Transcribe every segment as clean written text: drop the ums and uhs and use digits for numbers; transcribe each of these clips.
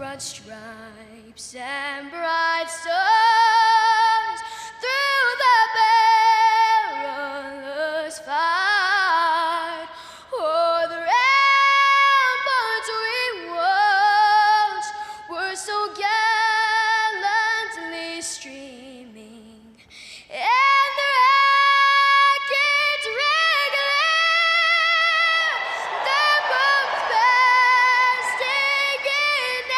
broad stripes and bright stars through the perilous fight. O'er the ramparts we watched were so gallantly streaming, and the rackets regular, the boats bursting in air,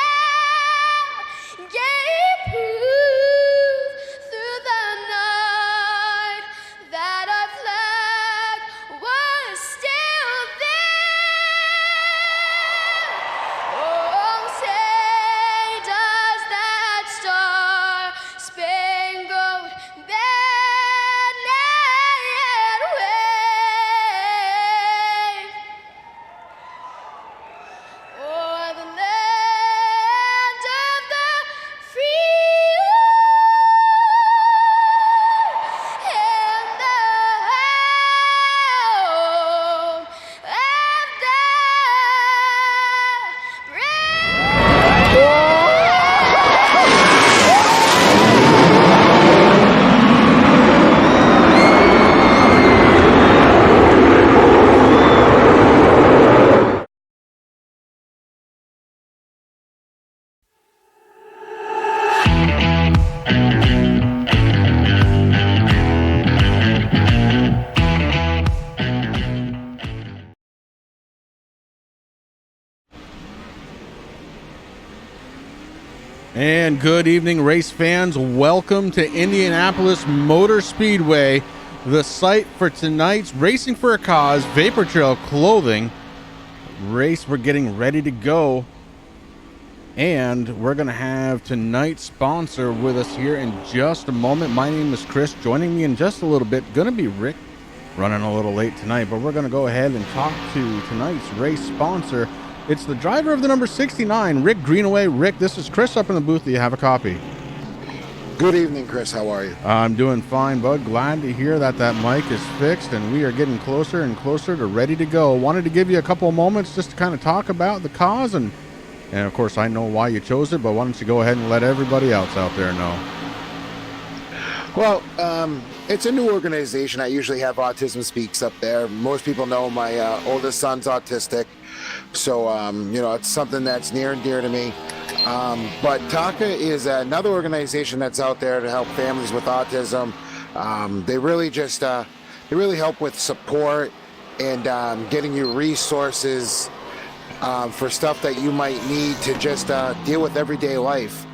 gave proof through the night that our flag was still there. Oh, say does that star-spangled banner yet wave o'er the land of the free and the home of the brave. And good evening, race fans. Welcome to Indianapolis Motor Speedway, the site for tonight's Racing for a Cause Vaportrail clothing race. We're getting ready to go, and we're going to have tonight's sponsor with us here in just a moment. My name is Chris. Joining me in just a little bit, going to be Rick, running a little late tonight, but we're going to go ahead and talk to tonight's race sponsor. It's the driver of the number 69, Rick Greenaway. Rick, this is Chris up in the booth. Do you have a copy? Good evening, Chris. How are you? I'm doing fine, bud. Glad to hear that that mic is fixed, and we are getting closer and closer to ready to go. Wanted to give you a couple of moments just to kind of talk about the cause, and of course, I know why you chose it, but why don't you go ahead and let everybody else out there know? Well, it's a new organization. I usually have Autism Speaks up there. Most people know my oldest son's autistic, so it's something that's near and dear to me. But TACA is another organization that's out there to help families with autism. They really help with support and getting you resources for stuff that you might need to just deal with everyday life.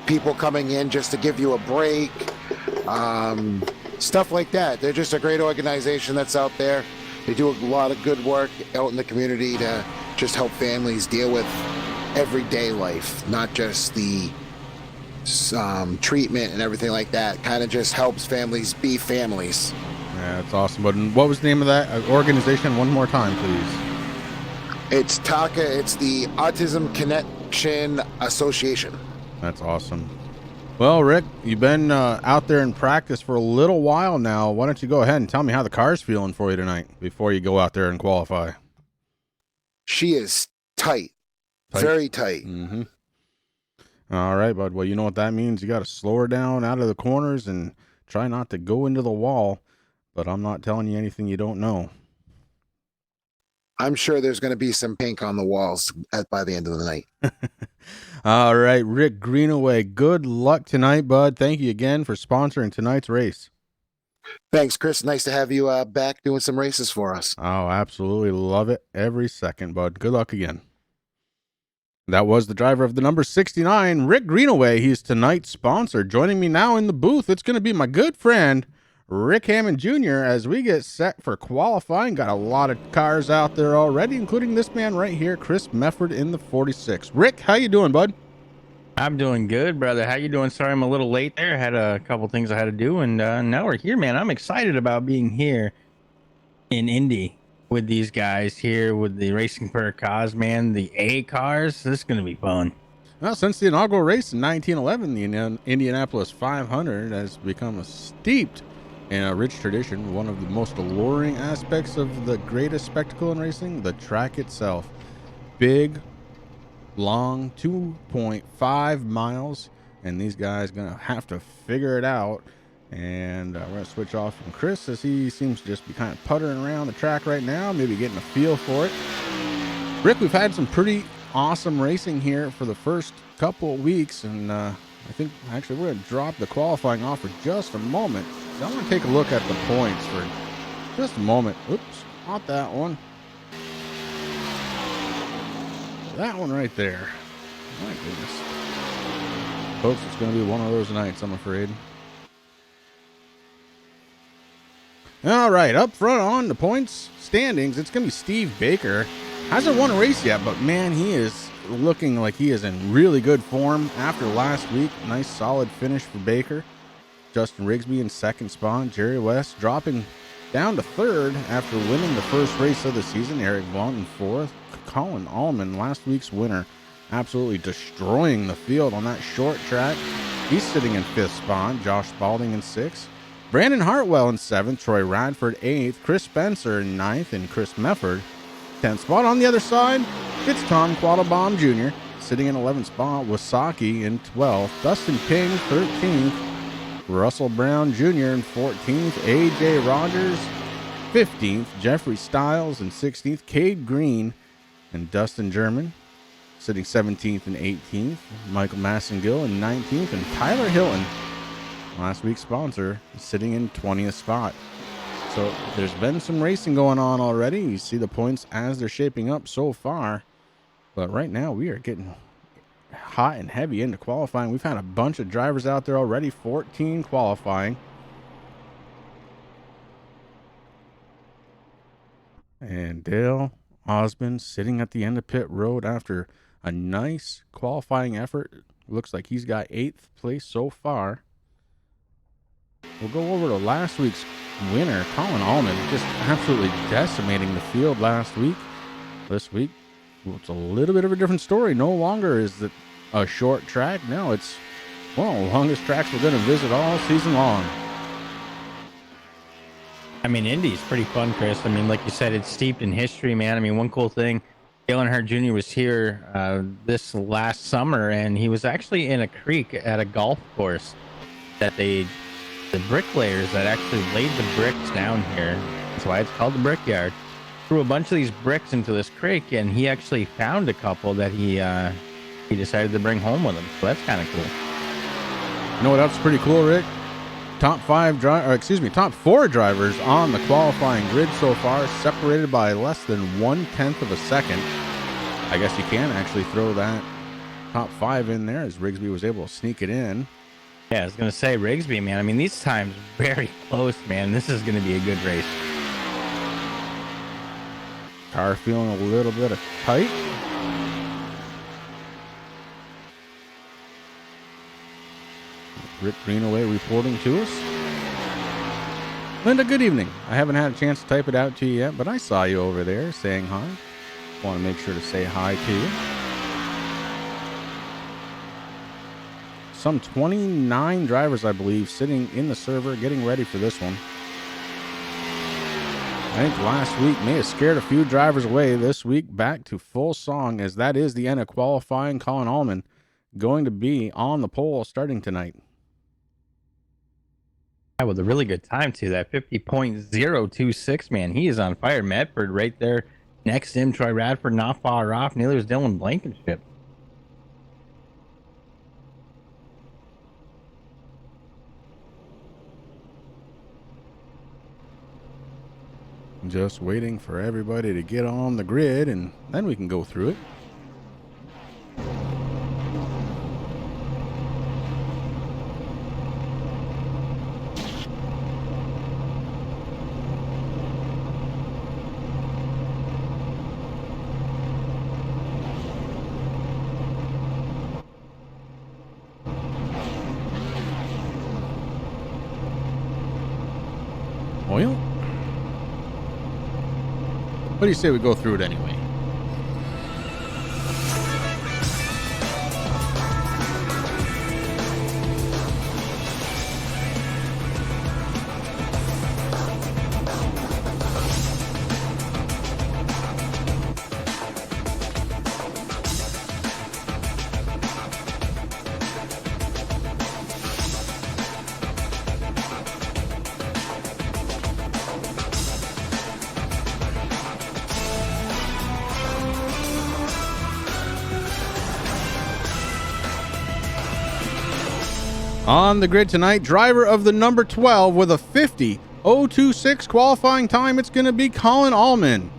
People coming in just to give you a break, stuff like that. They're just a great organization that's out there. They do a lot of good work out in the community to just help families deal with everyday life, not just the treatment and everything like that. Kind of just helps families be families. Yeah, that's awesome. But what was the name of that organization? One more time, please. It's TACA. It's the Autism Connection Association. That's awesome. Well, Rick, you've been out there in practice for a little while now. Why don't you go ahead and tell me how the car's feeling for you tonight before you go out there and qualify? She is tight. Very tight. Mm-hmm. All right, bud. Well, you know what that means. You got to slow her down out of the corners and try not to go into the wall. But I'm not telling you anything you don't know. I'm sure there's going to be some pink on the walls by the end of the night. All right, Rick Greenaway, good luck tonight, bud. Thank you again for sponsoring tonight's race. Thanks, Chris. Nice to have you back doing some races for us. Oh, absolutely. Love it every second, bud. Good luck again. That was the driver of the number 69, Rick Greenaway. He's tonight's sponsor. Joining me now in the booth, it's going to be my good friend, Rick Hammond Jr. as we get set for qualifying. Got a lot of cars out there already, including this man right here, Chris Mefford in the 46. Rick, how you doing, bud? I'm doing good, brother. How you doing? Sorry I'm a little late there. I had a couple things I had to do, and now we're here, man. I'm excited about being here in Indy with these guys here with the Racing for a Cause, man. The A cars, this is going to be fun. Well, since the inaugural race in 1911, the Indianapolis 500 has become a steeped in a rich tradition. One of the most alluring aspects of the greatest spectacle in racing, the track itself. Big, long, 2.5 miles, and these guys gonna have to figure it out. And we're gonna switch off from Chris, as he seems to just be kind of puttering around the track right now, maybe getting a feel for it. Rick, we've had some pretty awesome racing here for the first couple of weeks, and I think actually we're gonna drop the qualifying off for just a moment. So I want to take a look at the points for just a moment. Oops, not that one. That one right there. My goodness. Folks, it's going to be one of those nights, I'm afraid. All right, up front on the points standings, it's going to be Steve Baker. Hasn't won a race yet, but man, he is looking like he is in really good form after last week. Nice solid finish for Baker. Justin Rigsby in second spot. Jerry West dropping down to third after winning the first race of the season. Eric Blunt in fourth. Colin Allman, last week's winner, absolutely destroying the field on that short track. He's sitting in fifth spot. Josh Spalding in sixth. Brandon Hartwell in seventh. Troy Radford eighth. Chris Spencer in ninth. And Chris Mefford 10th spot. On the other side, it's Tom Quattlebaum Jr. sitting in 11th spot. Wasaki in 12th. Dustin Ping 13th. Russell Brown Jr. in 14th. A.J. Rogers 15th. Jeffrey Stiles in 16th. Cade Green and Dustin German sitting 17th and 18th. Michael Massengill in 19th. And Tyler Hilton, last week's sponsor, sitting in 20th spot. So there's been some racing going on already. You see the points as they're shaping up so far. But right now we are getting hot and heavy into qualifying. We've had a bunch of drivers out there already, 14 qualifying. And Dale Osmond sitting at the end of pit road after a nice qualifying effort. Looks like he's got 8th place so far. We'll go over to last week's winner, Colin Allman, just absolutely decimating the field last week. This week, it's a little bit of a different story. No longer is it a short track. Now it's one of the longest tracks we're going to visit all season long. I mean, Indy's pretty fun, Chris. I mean, like you said, it's steeped in history, man. I mean, one cool thing, Dale Earnhardt Jr. was here this last summer, and he was actually in a creek at a golf course that the bricklayers that actually laid the bricks down here, that's why it's called the Brickyard, threw a bunch of these bricks into this creek, and he actually found a couple that he decided to bring home with him. So that's kind of cool. You know what else is pretty cool, Rick? Top four drivers on the qualifying grid so far, separated by less than 1/10 of a second. I guess you can actually throw that top 5 in there, as Rigsby was able to sneak it in. Yeah, I was going to say, Rigsby, man. I mean, these times very close, man. This is going to be a good race. Car feeling a little bit of tight. Rick Greenaway reporting to us. Linda, good evening. I haven't had a chance to type it out to you yet, but I saw you over there saying hi. Want to make sure to say hi to you. Some 29 drivers, I believe, sitting in the server getting ready for this one. I think last week may have scared a few drivers away. This week back to full song, as that is the end of qualifying. Colin Allman going to be on the pole starting tonight. Yeah, with a really good time too. That 50.026, man. He is on fire. Medford right there next to him. Troy Radford not far off. Neither is Dylan Blankenship. Just waiting for everybody to get on the grid, and then we can go through it. Oil? What do you say we go through it anyway? On the grid tonight, driver of the number 12 with a 50.026 qualifying time, it's going to be Colin Allman.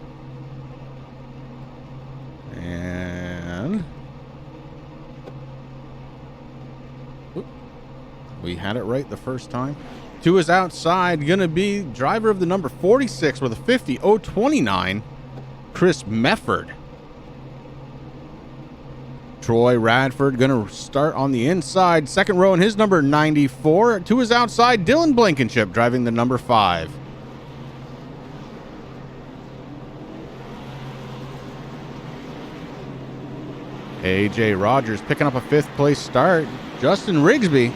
And we had it right the first time. To his outside, going to be driver of the number 46 with a 50.029, Chris Mefford. Troy Radford going to start on the inside. Second row in his number 94. To his outside, Dylan Blankenship driving the number 5. AJ Rogers picking up a 5th place start. Justin Rigsby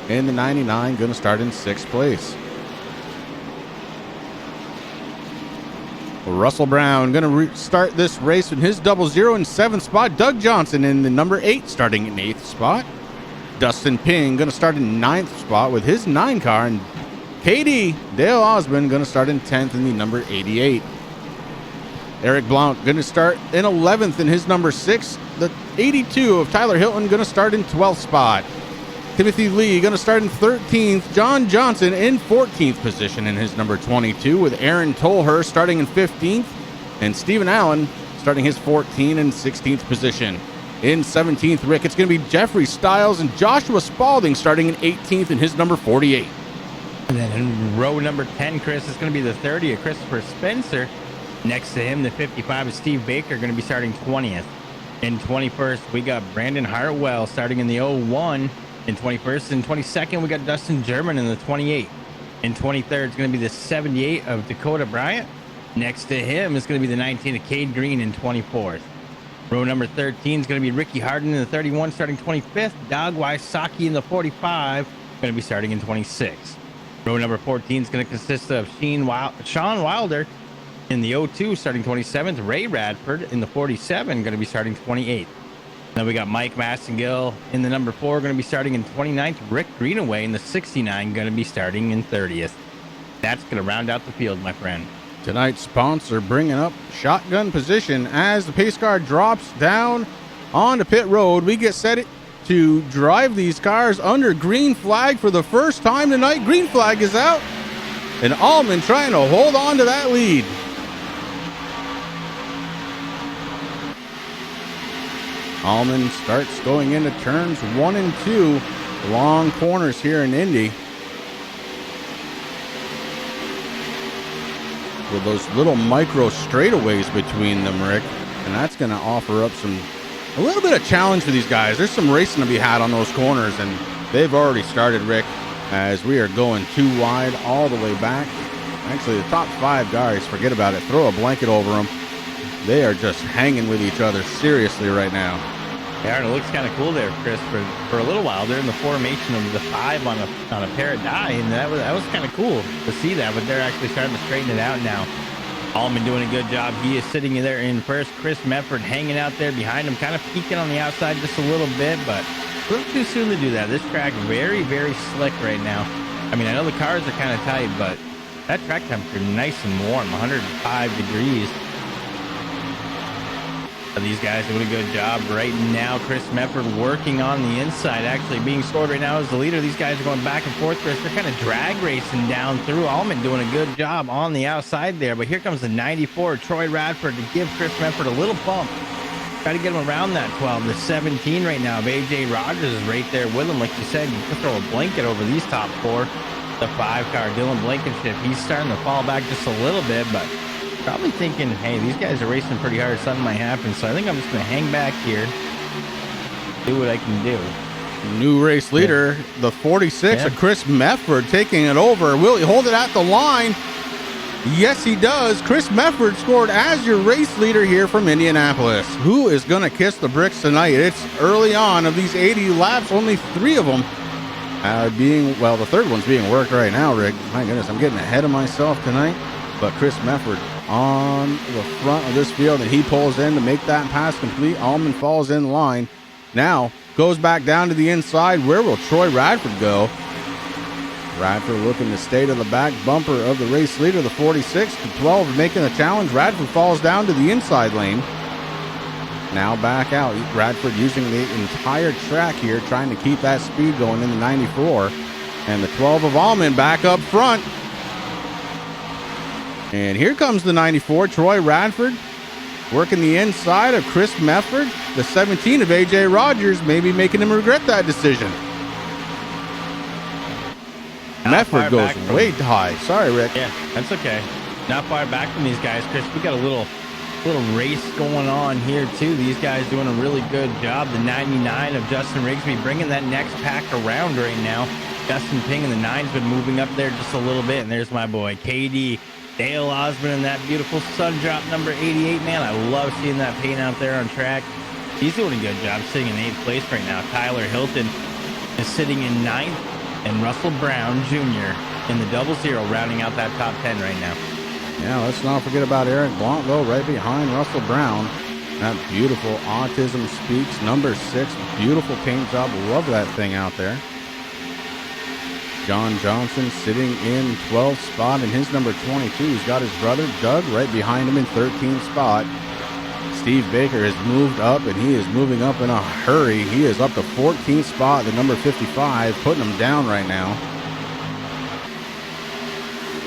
in the 99 going to start in 6th place. Russell Brown going to start this race in his 00 in 7th spot. Doug Johnson in the number 8 starting in 8th spot. Dustin Ping going to start in 9th spot with his 9 car. And KD Dale Osmond going to start in 10th in the number 88. Eric Blount going to start in 11th in his number 6. The 82 of Tyler Hilton going to start in 12th spot. Timothy Lee going to start in 13th. John Johnson in 14th position in his number 22 with Aaron Tolhurst starting in 15th and Stephen Allen starting his 14th and 16th position. In 17th, Rick, it's going to be Jeffrey Stiles and Joshua Spalding starting in 18th in his number 48. And then in row number 10, Chris, is going to be the 30 of Christopher Spencer. Next to him, the 55 of Steve Baker going to be starting 20th. In 21st, we got Brandon Hartwell starting in the 01. In 21st and 22nd, we got Dustin German in the 28. In 23rd, it's going to be the 78 of Dakota Bryant. Next to him is going to be the 19 of Cade Green in 24th. Row number 13 is going to be Ricky Harden in the 31, starting 25th. Doug Wysocki in the 45, going to be starting in 26th. Row number 14 is going to consist of Sean Wilder in the 02, starting 27th. Ray Radford in the 47, going to be starting 28th. Then we got Mike Massengill in the number 4, going to be starting in 29th. Rick Greenaway in the 69, going to be starting in 30th. That's going to round out the field, my friend. Tonight's sponsor bringing up shotgun position as the pace car drops down onto pit road. We get set to drive these cars under green flag for the first time tonight. Green flag is out, and Allman trying to hold on to that lead. Allman starts going into turns 1 and 2, long corners here in Indy. With those little micro straightaways between them, Rick, and that's going to offer up a little bit of challenge for these guys. There's some racing to be had on those corners, and they've already started, Rick, as we are going 2 wide all the way back. Actually, the top 5 guys, forget about it. Throw a blanket over them. They are just hanging with each other seriously right now. Yeah, it looks kind of cool there, Chris. For a little while, they're in the formation of the 5 on a pair of die, and that was kind of cool to see that. But they're actually starting to straighten it out now. Allman doing a good job. He is sitting there in first. Chris Mefford hanging out there behind him, kind of peeking on the outside just a little bit, but a little too soon to do that. This track very, very slick right now. I mean, I know the cars are kind of tight, but that track temperature nice and warm, 105 degrees. These guys doing a good job right now. Chris Mefford working on the inside, actually being scored right now as the leader. These guys are going back and forth, Chris. They're kind of drag racing down through. Allman doing a good job on the outside there, but here comes the 94, Troy Radford, to give Chris Mefford a little bump. Try to get him around that 12. The 17 right now of AJ Rogers is right there with him. Like you said, you can throw a blanket over these top 4. The 5 car, Dylan Blankenship, he's starting to fall back just a little bit, but probably thinking, hey, these guys are racing pretty hard. Something might happen. So I think I'm just going to hang back here, do what I can do. New race leader, the 46 of Chris Mefford, taking it over. Will he hold it at the line? Yes, he does. Chris Mefford scored as your race leader here from Indianapolis. Who is going to kiss the bricks tonight? It's early on of these 80 laps, only 3 of them the third one's being worked right now, Rick. My goodness, I'm getting ahead of myself tonight. But Chris Mefford on the front of this field, and he pulls in to make that pass complete. Allman falls in line. Now goes back down to the inside. Where will Troy Radford go? Radford looking to stay to the back bumper of the race leader, the 46 to 12, making the challenge. Radford falls down to the inside lane. Now back out. Radford using the entire track here, trying to keep that speed going in the 94. And the 12 of Allman back up front. And here comes the 94, Troy Radford, working the inside of Chris Mefford. The 17 of AJ Rogers, maybe making him regret that decision. Mefford goes way high. Sorry, Rick. Yeah, that's okay. Not far back from these guys, Chris. We got a little race going on here too. These guys doing a really good job. The 99 of Justin Rigsby bringing that next pack around right now. Justin Ping in the 9's been moving up there just a little bit, and there's my boy KD Dale Osmond in that beautiful sun drop number 88. Man, I love seeing that paint out there on track. He's doing a good job sitting in 8th place right now. Tyler Hilton is sitting in 9th, and Russell Brown Jr. in the 00 rounding out that top 10 right now. Yeah, let's not forget about Eric Blanc, though, right behind Russell Brown. That beautiful Autism Speaks, number 6. Beautiful paint job. Love that thing out there. John Johnson sitting in 12th spot in his number 22. He's got his brother, Doug, right behind him in 13th spot. Steve Baker has moved up, and he is moving up in a hurry. He is up to 14th spot, the number 55, putting him down right now.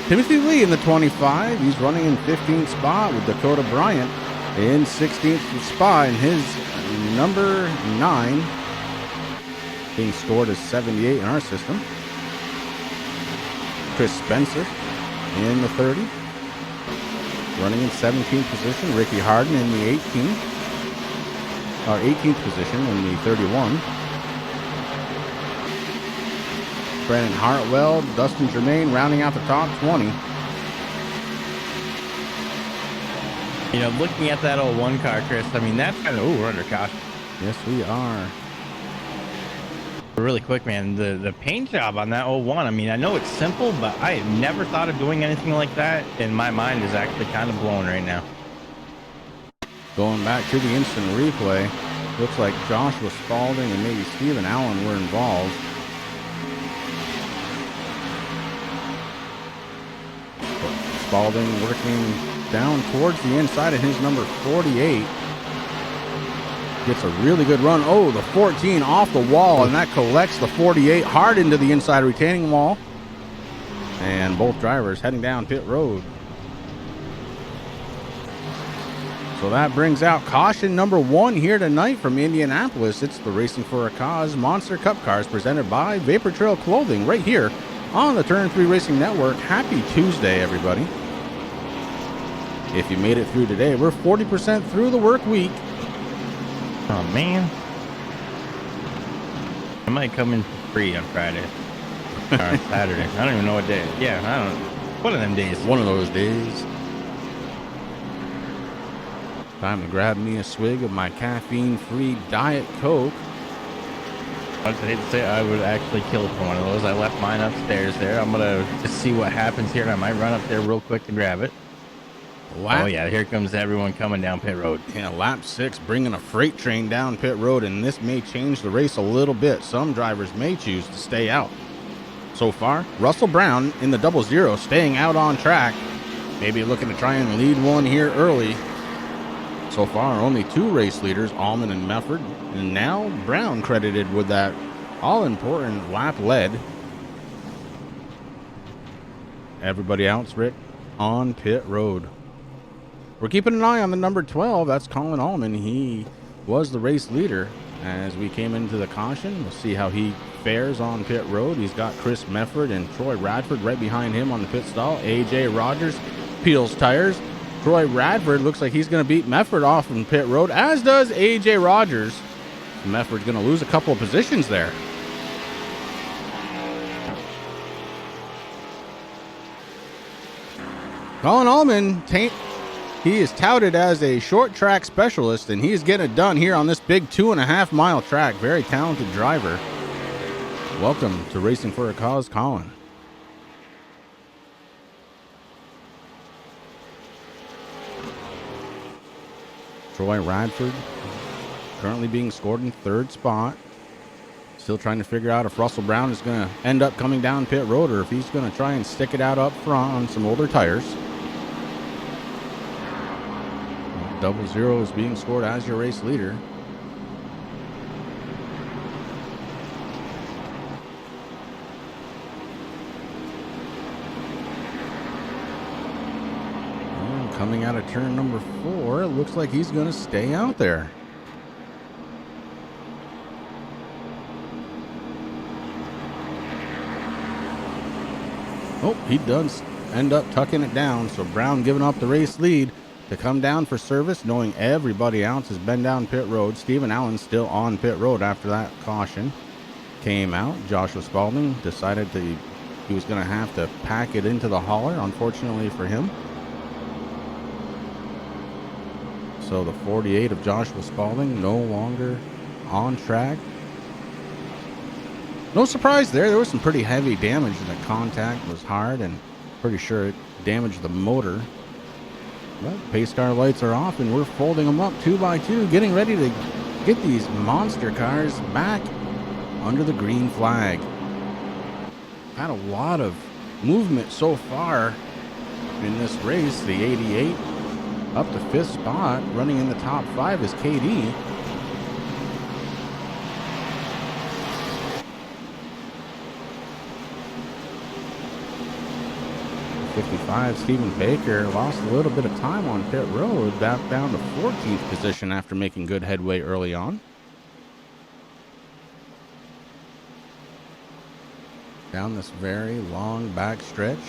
Timothy Lee in the 25. He's running in 15th spot with Dakota Bryant in 16th spot in his number 9, being scored as 78 in our system. Chris Spencer in the 30, running in 17th position. Ricky Harden in the 18th position in the 31. Brandon Hartwell, Dustin Germain rounding out the top 20. You know, looking at that 01 car, Chris, I mean, that's kind of, we're under caution. Yes, we are. Really quick, man, the paint job on that 01, I mean, I know it's simple, but I had never thought of doing anything like that, and my mind is actually kind of blown right now. Going back to the instant replay, looks like Joshua Spalding and maybe Stephen Allen were involved. Spalding working down towards the inside of his number 48. Gets a really good run. Oh, the 14 off the wall, and that collects the 48 hard into the inside retaining wall. And both drivers heading down pit road. So that brings out caution number 1 here tonight from Indianapolis. It's the Racing for a Cause Monster Cup Cars presented by Vaportrail Clothing right here on the Turn 3 Racing Network. Happy Tuesday, everybody. If you made it through today, we're 40% through the work week. Oh, man. I might come in for free on Friday. Or on Saturday. I don't even know what day. Yeah, I don't know. One of them days. One of those days. Time to grab me a swig of my caffeine-free Diet Coke. I hate to say it, I would actually kill for one of those. I left mine upstairs there. I'm going to just see what happens here, and I might run up there real quick to grab it. Oh, yeah, here comes everyone coming down pit road. Yeah, lap 6, bringing a freight train down pit road, and this may change the race a little bit. Some drivers may choose to stay out. So far, Russell Brown in the 00 staying out on track. Maybe looking to try and lead one here early. So far, only 2 race leaders, Allman and Mefford. And now Brown credited with that all-important lap lead. Everybody else, Rick, on pit road. We're keeping an eye on the number 12. That's Colin Allman. He was the race leader as we came into the caution. We'll see how he fares on pit road. He's got Chris Mefford and Troy Radford right behind him on the pit stall. AJ Rogers peels tires. Troy Radford looks like he's going to beat Mefford off from pit road, as does AJ Rogers. Mefford's going to lose a couple of positions there. Colin Allman, he is touted as a short track specialist, and he's getting it done here on this big 2.5 mile track. Very talented driver. Welcome to Racing for a Cause, Colin. Troy Radford currently being scored in 3rd spot. Still trying to figure out if Russell Brown is going to end up coming down pit road or if he's going to try and stick it out up front on some older tires. 00 is being scored as your race leader. And coming out of turn number 4, it looks like he's going to stay out there. Oh, he does end up tucking it down. So Brown giving up the race lead to come down for service, knowing everybody else has been down pit road. Stephen Allen still on pit road after that caution came out. Joshua Spalding decided that he was going to have to pack it into the hauler, unfortunately for him. So the 48 of Joshua Spalding no longer on track. No surprise there. There was some pretty heavy damage, and the contact was hard, and pretty sure it damaged the motor. But pace car lights are off, and we're folding them up 2 by 2, getting ready to get these monster cars back under the green flag. Had a lot of movement so far in this race. The 88 up to 5th spot, running in the top 5 is KD. 55, Stephen Baker lost a little bit of time on pit road, back down to 14th position after making good headway early on. Down this very long back stretch.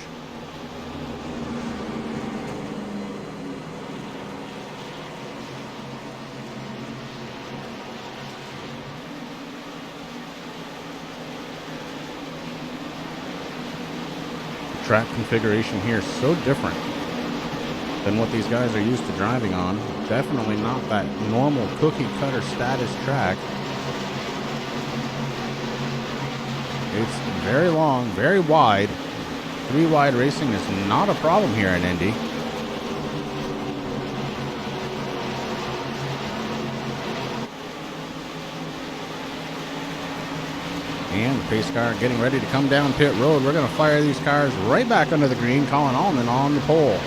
Track configuration here is so different than what these guys are used to driving on. Definitely not that normal cookie cutter status track. It's very long, very wide. 3 wide racing is not a problem here in Indy. And the pace car getting ready to come down pit road. We're going to fire these cars right back under the green. Colin Allman on the pole.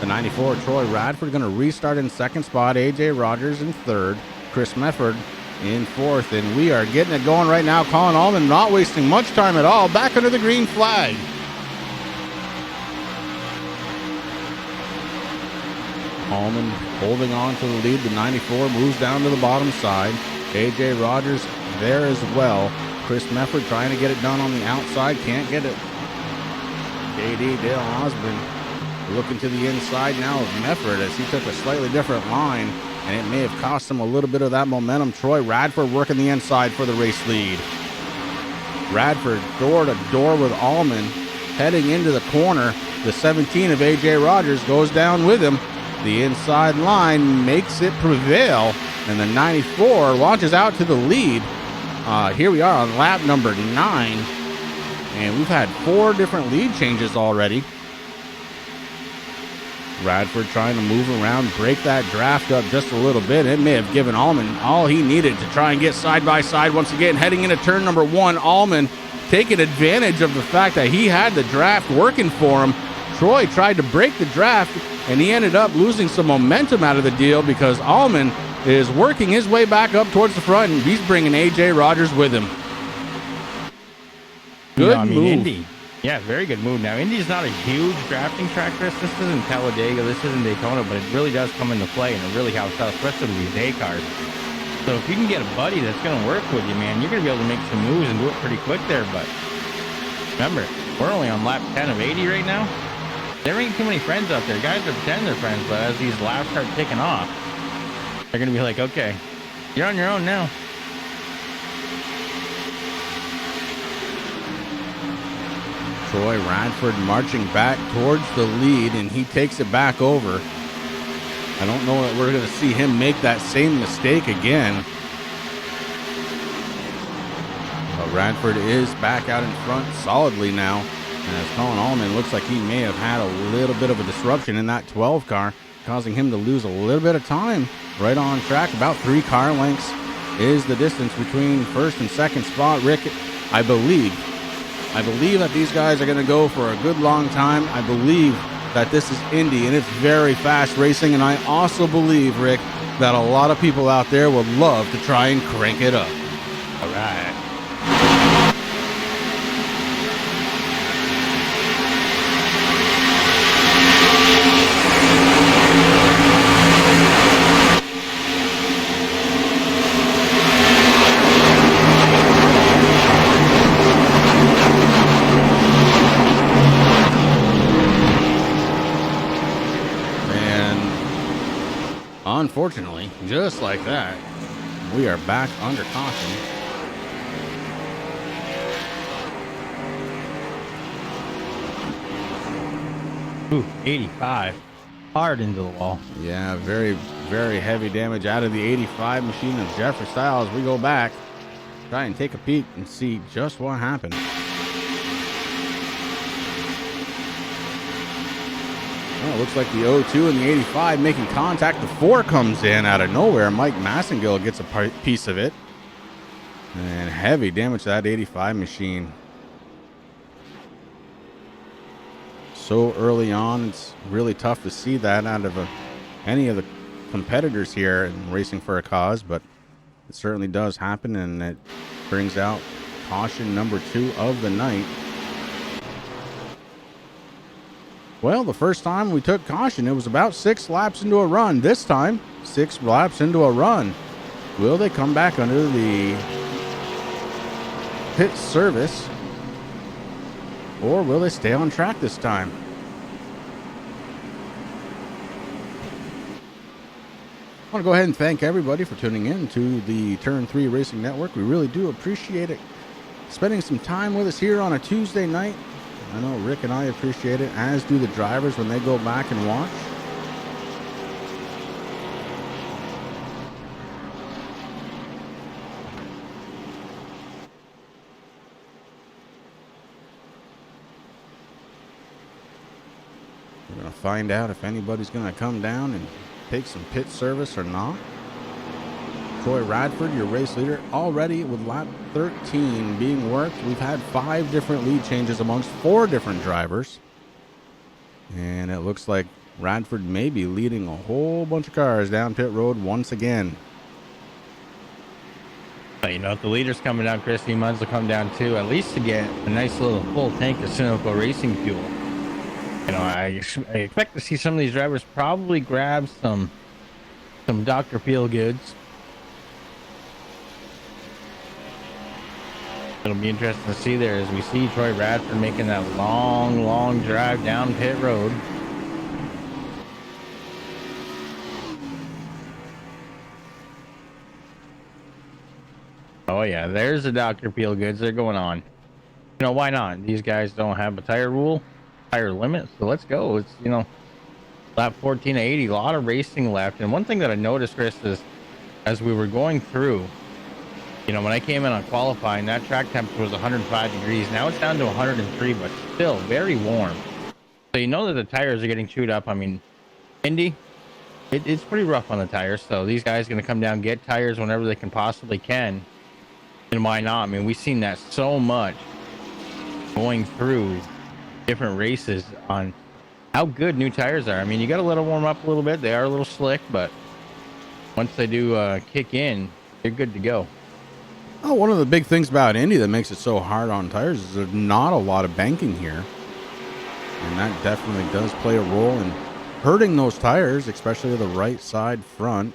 The 94 Troy Radford going to restart in 2nd spot. AJ Rogers in 3rd. Chris Mefford in 4th. And we are getting it going right now. Colin Allman not wasting much time at all. Back under the green flag. Allman holding on to the lead. The 94 moves down to the bottom side. AJ Rogers there as well. Chris Mefford trying to get it done on the outside. Can't get it. KD Dale Osborne looking to the inside now of Mefford as he took a slightly different line, and it may have cost him a little bit of that momentum. Troy Radford working the inside for the race lead. Radford door to door with Allman heading into the corner. The 17 of AJ Rogers goes down with him. The inside line makes it prevail, and the 94 launches out to the lead. Here we are on lap number 9, and we've had 4 different lead changes already. Radford trying to move around, break that draft up just a little bit. It may have given Allman all he needed to try and get side by side once again. Heading into turn number 1, Allman taking advantage of the fact that he had the draft working for him. Troy tried to break the draft, and he ended up losing some momentum out of the deal because Allman is working his way back up towards the front, and he's bringing AJ Rogers with him. Good move. Indy. Yeah, very good move. Now, Indy's not a huge drafting track, Chris. This isn't Talladega, this isn't Daytona, but it really does come into play, and it really helps out, especially with these day cars. So if you can get a buddy that's going to work with you, man, you're going to be able to make some moves and do it pretty quick there. But remember, we're only on lap 10 of 80 right now. There ain't too many friends out there. Guys are pretending they're friends, but as these laps start ticking off, they're going to be like, okay, you're on your own now. Troy Radford marching back towards the lead, and he takes it back over. I don't know that we're going to see him make that same mistake again. But Radford is back out in front solidly now. And as Colin Allman looks like he may have had a little bit of a disruption in that 12 car, causing him to lose a little bit of time right on track. About 3 car lengths is the distance between 1st and 2nd spot. Rick, I believe that these guys are going to go for a good long time. I believe that this is Indy and it's very fast racing. And I also believe, Rick, that a lot of people out there would love to try and crank it up. All right. Unfortunately, just like that, we are back under caution. Ooh, 85. Hard into the wall. Yeah, very, very heavy damage out of the 85 machine of Jeffrey Styles. We go back, try and take a peek and see just what happened. Well, it looks like the 02 and the 85 making contact. The 4 comes in out of nowhere. Mike Massengill gets a piece of it. And heavy damage to that 85 machine. So early on, it's really tough to see that out of any of the competitors here in Racing for a Cause, but it certainly does happen, and it brings out caution number 2 of the night. Well, the first time we took caution, it was about 6 laps into a run. This time, 6 laps into a run. Will they come back under the pit service, or will they stay on track this time? I want to go ahead and thank everybody for tuning in to the Turn 3 Racing Network. We really do appreciate it. Spending some time with us here on a Tuesday night. I know Rick and I appreciate it, as do the drivers when they go back and watch. We're going to find out if anybody's going to come down and take some pit service or not. Troy Radford, your race leader, already with lap 13 being worked. We've had 5 different lead changes amongst 4 different drivers. And it looks like Radford may be leading a whole bunch of cars down pit road once again. But you know, if the leader's coming down, Chris, he might as well come down too, at least to get a nice little full tank of Sunoco racing fuel. You know, I expect to see some of these drivers probably grab some Dr. Peel goods. It'll be interesting to see there as we see Troy Radford making that long drive down pit road. Oh yeah, there's the Dr. Peel goods. They're going on. You know, why not? These guys don't have a tire limit, so let's go. It's, you know, lap 14 to 80, a lot of racing left. And one thing that I noticed, Chris, is as we were going through, you know, when I came in on qualifying, that track temperature was 105 degrees. Now it's down to 103, but still very warm. So you know that the tires are getting chewed up. I mean, Indy, it's pretty rough on the tires. So these guys are going to come down, get tires whenever they can possibly can. And why not? I mean, we've seen that so much going through different races on how good new tires are. I mean, you got to let them warm up a little bit. They are a little slick, but once they do kick in, they're good to go. Oh, one of the big things about Indy that makes it so hard on tires is there's not a lot of banking here. And that definitely does play a role in hurting those tires, especially the right side front,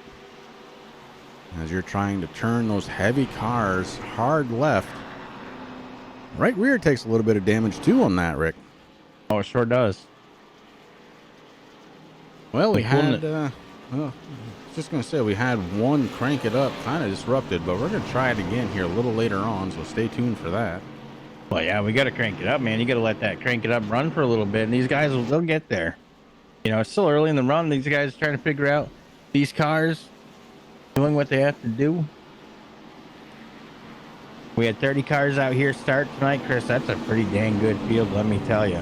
as you're trying to turn those heavy cars hard left. Right rear takes a little bit of damage too on that, Rick. Oh, it sure does. Well, we had, just going to say, we had one crank it up kind of disrupted, but we're going to try it again here a little later on, so stay tuned for that. Well, yeah, we got to crank it up, man. You got to let that crank it up run for a little bit, and these guys, they'll get there. You know, it's still early in the run. These guys are trying to figure out these cars doing what they have to do. We had 30 cars out here start tonight, Chris. That's a pretty dang good field, let me tell you.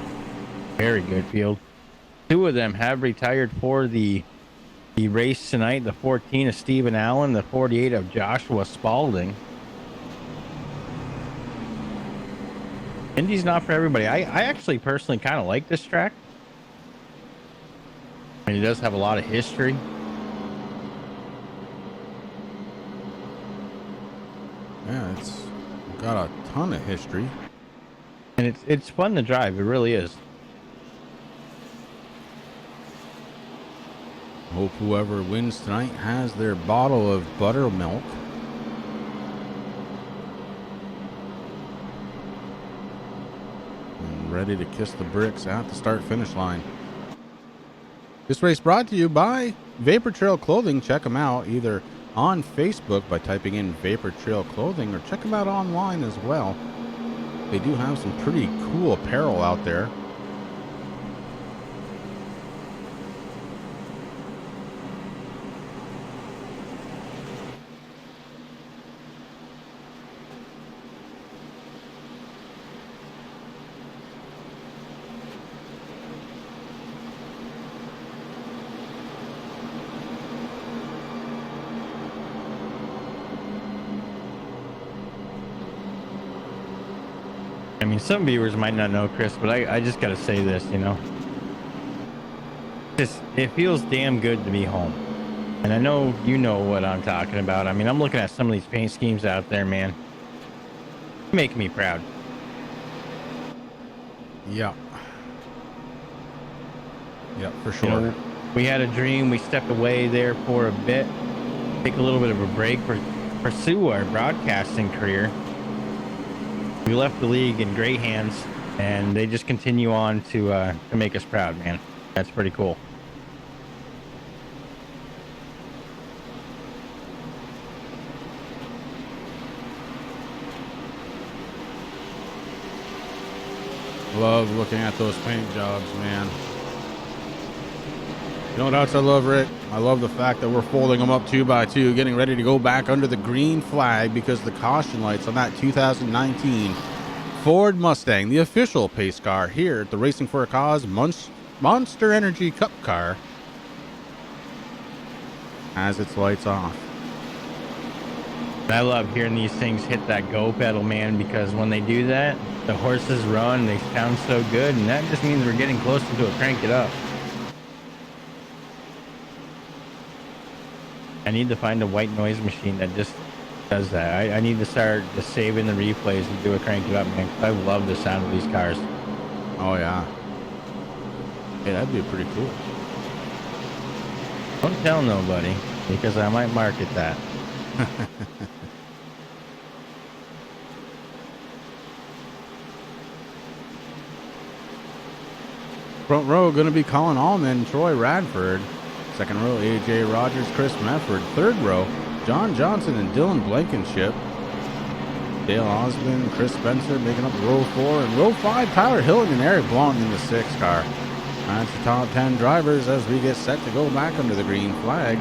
Very good field. 2 of them have retired for the race tonight. The 14 of Stephen Allen, the 48 of Joshua Spalding. Indy's not for everybody. I actually personally kind of like this track. And he does have a lot of history. Yeah, it's got a ton of history. And it's fun to drive. It really is. Hope whoever wins tonight has their bottle of buttermilk. And ready to kiss the bricks at the start-finish line. This race brought to you by Vaportrail Clothing. Check them out either on Facebook by typing in Vaportrail Clothing, or check them out online as well. They do have some pretty cool apparel out there. I mean, some viewers might not know, Chris, but I just got to say this, you know. It feels damn good to be home. And I know you know what I'm talking about. I mean, I'm looking at some of these paint schemes out there, man. Make me proud. Yeah. Yeah, for sure. You know, we had a dream. We stepped away there for a bit. Take a little bit of a break, pursue our broadcasting career. We left the league in great hands, and they just continue on to make us proud, man. That's pretty cool. Love looking at those paint jobs, man. You know what else I love, Rick? I love the fact that we're folding them up 2 by 2, getting ready to go back under the green flag because the caution lights on that 2019 Ford Mustang, the official pace car here at the Racing for a Cause Monster Energy Cup car, has its lights off. I love hearing these things hit that go pedal, man, because when they do that, the horses run, they sound so good, and that just means we're getting closer to a crank it up. I need to find a white noise machine that just does that. I need to start just saving the replays and do a crank it up, man. I love the sound of these cars. Oh, yeah. Hey, that'd be pretty cool. Don't tell nobody, because I might market that. Front row going to be Colin Allman, Troy Radford. Second row, AJ Rogers, Chris Mefford. Third row, John Johnson and Dylan Blankenship. Dale Osmond, Chris Spencer making up row 4. And row 5, Tyler Hilling and Eric Blount in the 6 car. That's the top 10 drivers as we get set to go back under the green flag.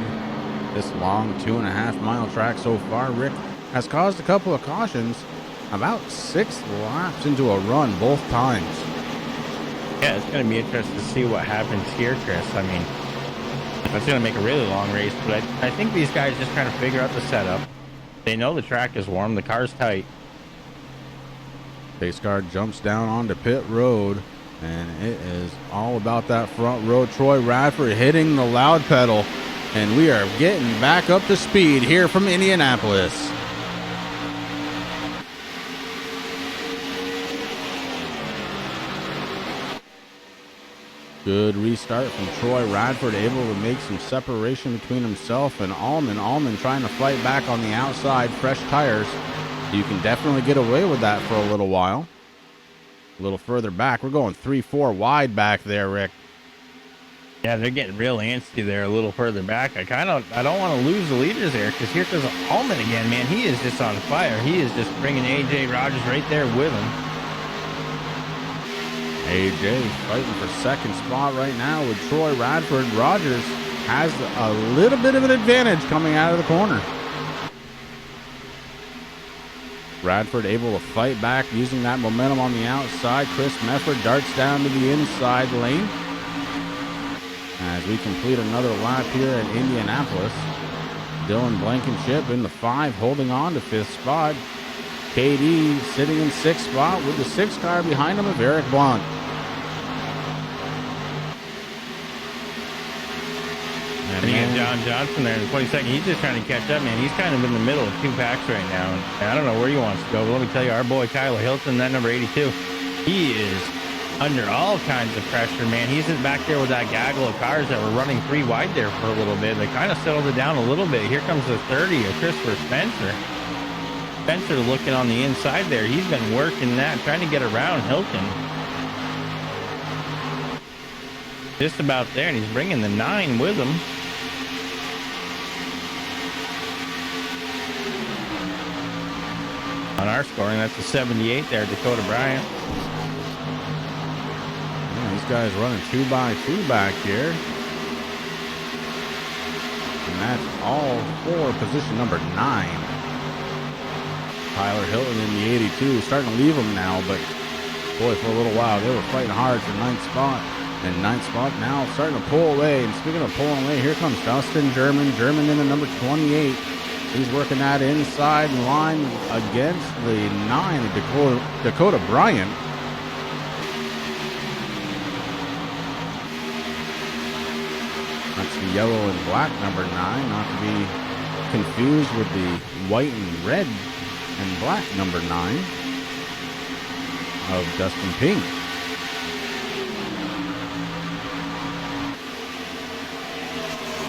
This long 2.5 mile track so far, Rick, has caused a couple of cautions. About 6 laps into a run both times. Yeah, it's going to be interesting to see what happens here, Chris. I mean, it's going to make a really long race, but I think these guys just trying to figure out the setup. They know the track is warm, the car's tight. Pace car jumps down onto pit road, and it is all about that front row. Troy Radford hitting the loud pedal, and we are getting back up to speed here from Indianapolis. Good restart from Troy Radford, able to make some separation between himself and Allman. Allman trying to fight back on the outside, fresh tires. You can definitely get away with that for a little while. A little further back, we're going 3-4 wide back there, Rick. Yeah, they're getting real antsy there a little further back. I don't want to lose the leaders there, because here goes Allman again, man. He is just on fire. He is just bringing AJ Rogers right there with him. AJ fighting for second spot right now with Troy Radford. Rogers has a little bit of an advantage coming out of the corner. Radford able to fight back using that momentum on the outside. Chris Mefford darts down to the inside lane as we complete another lap here at Indianapolis. Dylan Blankenship in the 5, holding on to 5th spot. KD sitting in 6th spot with the 6 car behind him of Eric Blount. You man. got John Johnson there in the 22nd. He's just trying to catch up, man. He's kind of in the middle of two packs right now. And I don't know where he wants to go, but let me tell you, our boy Kyler Hilton, that number 82, he is under all kinds of pressure, man. He's back there with that gaggle of cars that were running 3 wide there for a little bit. They kind of settled it down a little bit. Here comes the 30 of Christopher Spencer. Spencer looking on the inside there. He's been working that, trying to get around Hilton. Just about there, and he's bringing the 9 with him. On our scoring, that's a 78 there, Dakota Bryant. Yeah, these guys running 2x2 back here. And that's all for position number 9. Tyler Hilton in the 82, starting to leave him now, but boy, for a little while, they were fighting hard for 9th spot. And 9th spot now starting to pull away. And speaking of pulling away, here comes Dustin German. German in the number 28. He's working that inside line against the 9, Dakota Bryant. That's the yellow and black number 9, not to be confused with the white and red and black number 9 of Dustin Pink.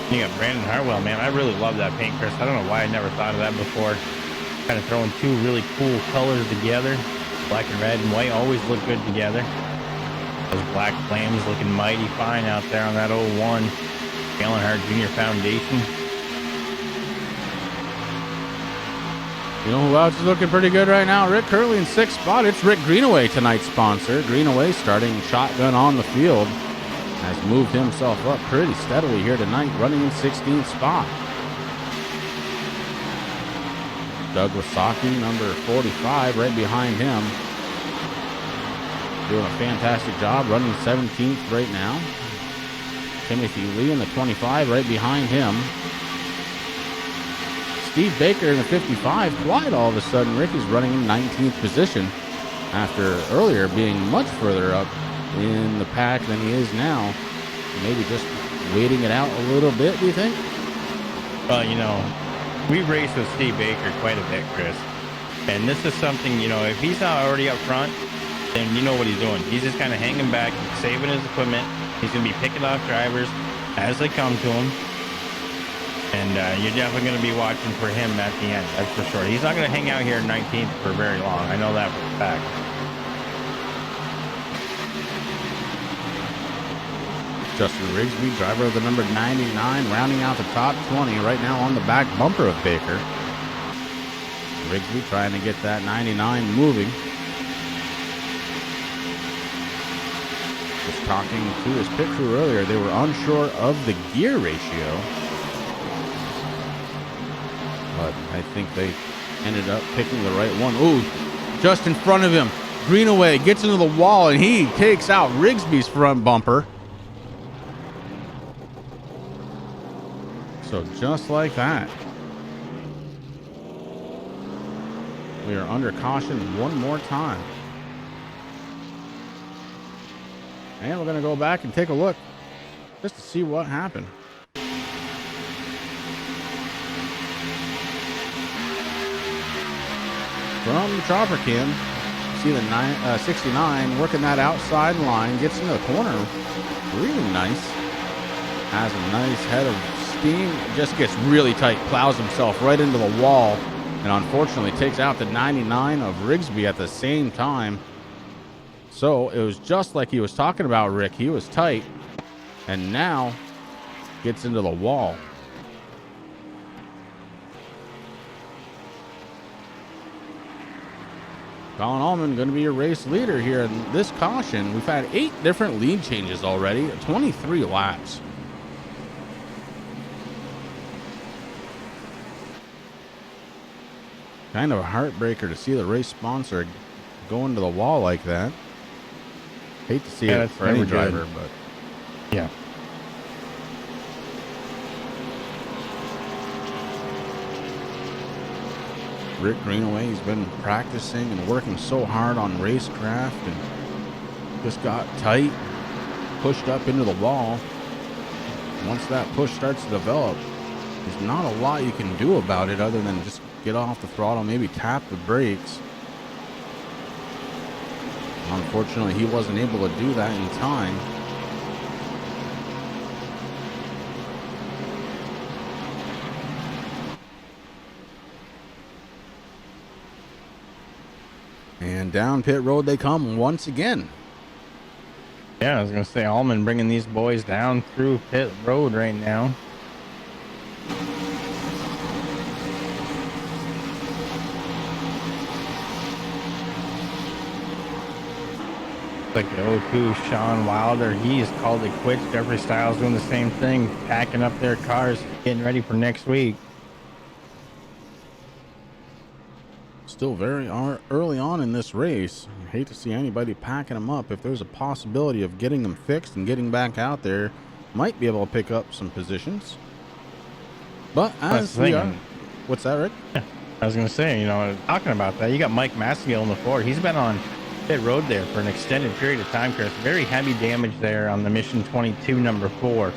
You got Brandon Hartwell, man. I really love that paint, Chris. I don't know why I never thought of that before. Kind of throwing 2 really cool colors together. Black and red and white always look good together. Those black flames looking mighty fine out there on that 01 Gallenhart Junior Foundation. You know who else is looking pretty good right now? Rick Curley in 6th spot. It's Rick Greenaway, tonight's sponsor. Greenaway starting shotgun on the field. Has moved himself up pretty steadily here tonight, running in 16th spot. Doug Wasaki, number 45, right behind him. Doing a fantastic job, running 17th right now. Timothy Lee in the 25, right behind him. Steve Baker in the 55, quiet all of a sudden. Rick is running in 19th position after earlier being much further up in the pack than he is now. Maybe just waiting it out a little bit, do you think? Well, you know, we raced with Steve Baker quite a bit, Chris. And this is something, you know, if he's not already up front, then you know what he's doing. He's just kind of hanging back, saving his equipment. He's going to be picking off drivers as they come to him. And you're definitely going to be watching for him at the end, that's for sure. He's not going to hang out here in 19th for very long. I know that for a fact. Justin Rigsby, driver of the number 99, rounding out the top 20 right now on the back bumper of Baker. Rigsby trying to get that 99 moving. Just talking to his pit crew earlier, they were unsure of the gear ratio. But I think they ended up picking the right one. Ooh, just in front of him. Greenaway gets into the wall and he takes out Rigsby's front bumper. So just like that, we are under caution one more time. And we're going to go back and take a look just to see what happened. From the chopper cam, see the 69 working that outside line, gets into the corner really nice. Has a nice head of steam, just gets really tight, plows himself right into the wall, and unfortunately takes out the 99 of Rigsby at the same time. So it was just like he was talking about, Rick. He was tight, and now gets into the wall. Colin Allman going to be your race leader here in this caution. We've had 8 different lead changes already, 23 laps. Kind of a heartbreaker to see the race sponsor go into the wall like that. Hate to see it for any driver, but yeah. Rick Greenaway, he's been practicing and working so hard on racecraft and just got tight, pushed up into the wall. once that push starts to develop, there's not a lot you can do about it other than just get off the throttle, maybe tap the brakes. Unfortunately, he wasn't able to do that in time. And down pit road they come once again. Yeah, I was gonna say Allman bringing these boys down through pit road right now. Like the 02 Sean Wilder, he's called it quits. Jeffrey Styles doing the same thing, packing up their cars, getting ready for next week. Still very early on in this race. I hate to see anybody packing them up. If there's a possibility of getting them fixed and getting back out there, might be able to pick up some positions. But as we are, what's that, Rick? Yeah, I was gonna say, talking about that, you got Mike Massengill in the Ford. He's been on pit road there for an extended period of time, Chris. Very heavy damage there on the Mission 22 number 4.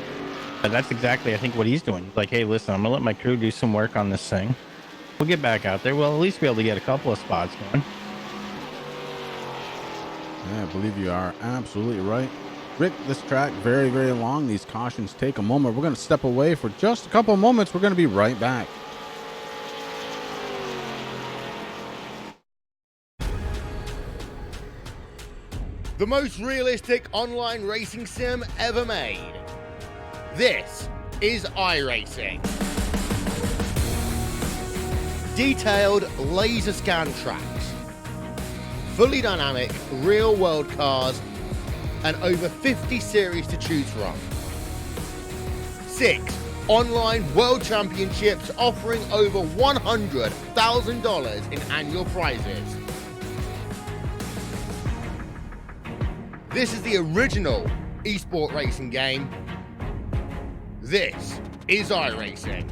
But that's exactly, I think, what he's doing. He's like, hey, listen, I'm gonna let my crew do some work on this thing. We'll get back out there. We'll at least be able to get a couple of spots going. Yeah, I believe you are absolutely right. Rick, this track very, very long. These cautions take a moment. We're going to step away for just a couple of moments. We're going to be right back. The most realistic online racing sim ever made. This is iRacing. Detailed laser scan tracks, fully dynamic real world cars, and over 50 series to choose from. 6 online world championships offering over $100,000 in annual prizes. This is the original esport racing game. This is iRacing.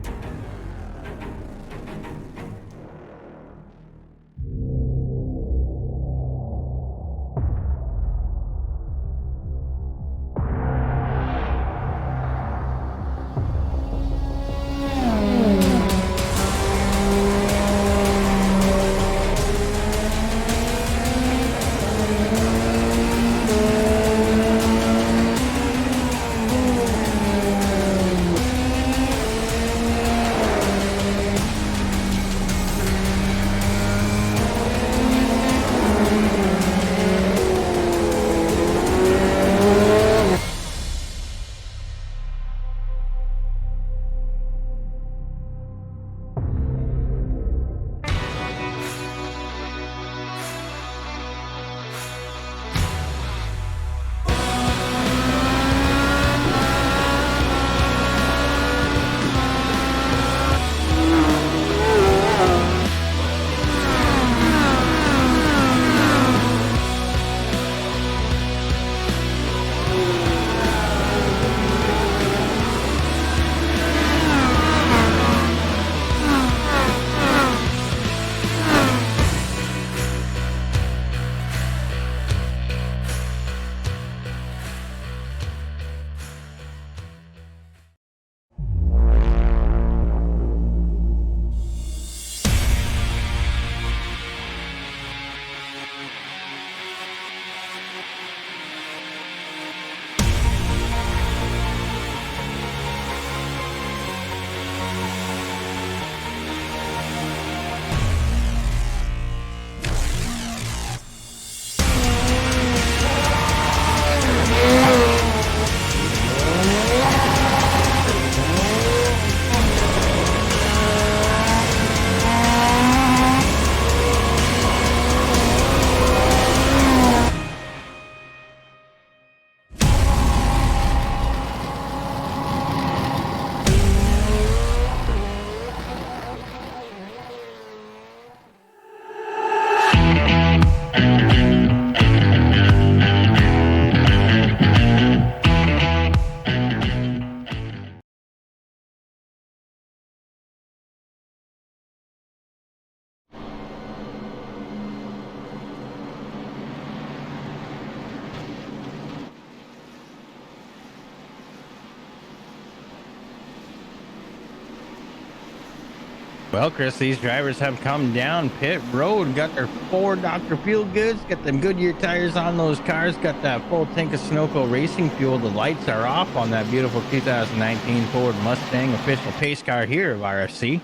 Well, Chris, these drivers have come down pit road, got their 4 Dr. Feelgoods, got them Goodyear tires on those cars, got that full tank of Sunoco racing fuel. The lights are off on that beautiful 2019 Ford Mustang, official pace car here of RFC.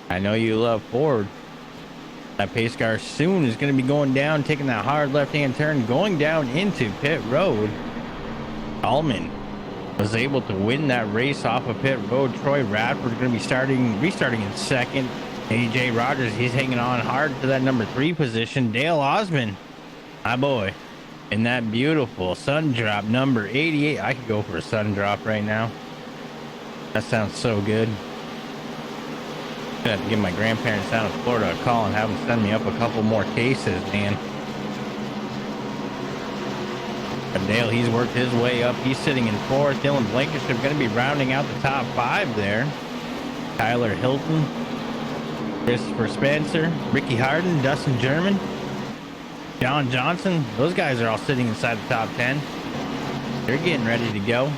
I know you love Ford. That pace car soon is going to be going down, taking that hard left-hand turn, going down into pit road. Allman was able to win that race off of pit road. Troy Radford going to be restarting in second. AJ Rogers, he's hanging on hard to that number 3 position. Dale Osmond, my boy, in that beautiful sun drop number 88. I could go for a sun drop right now. That sounds so good. I have to give my grandparents down in Florida a call and have them send me up a couple more cases, man. Dale, he's worked his way up. He's sitting in 4th. Dylan Blankenship going to be rounding out the top 5 there. Tyler Hilton, Christopher Spencer, Ricky Harden, Dustin German, John Johnson. Those guys are all sitting inside the top 10. They're getting ready to go.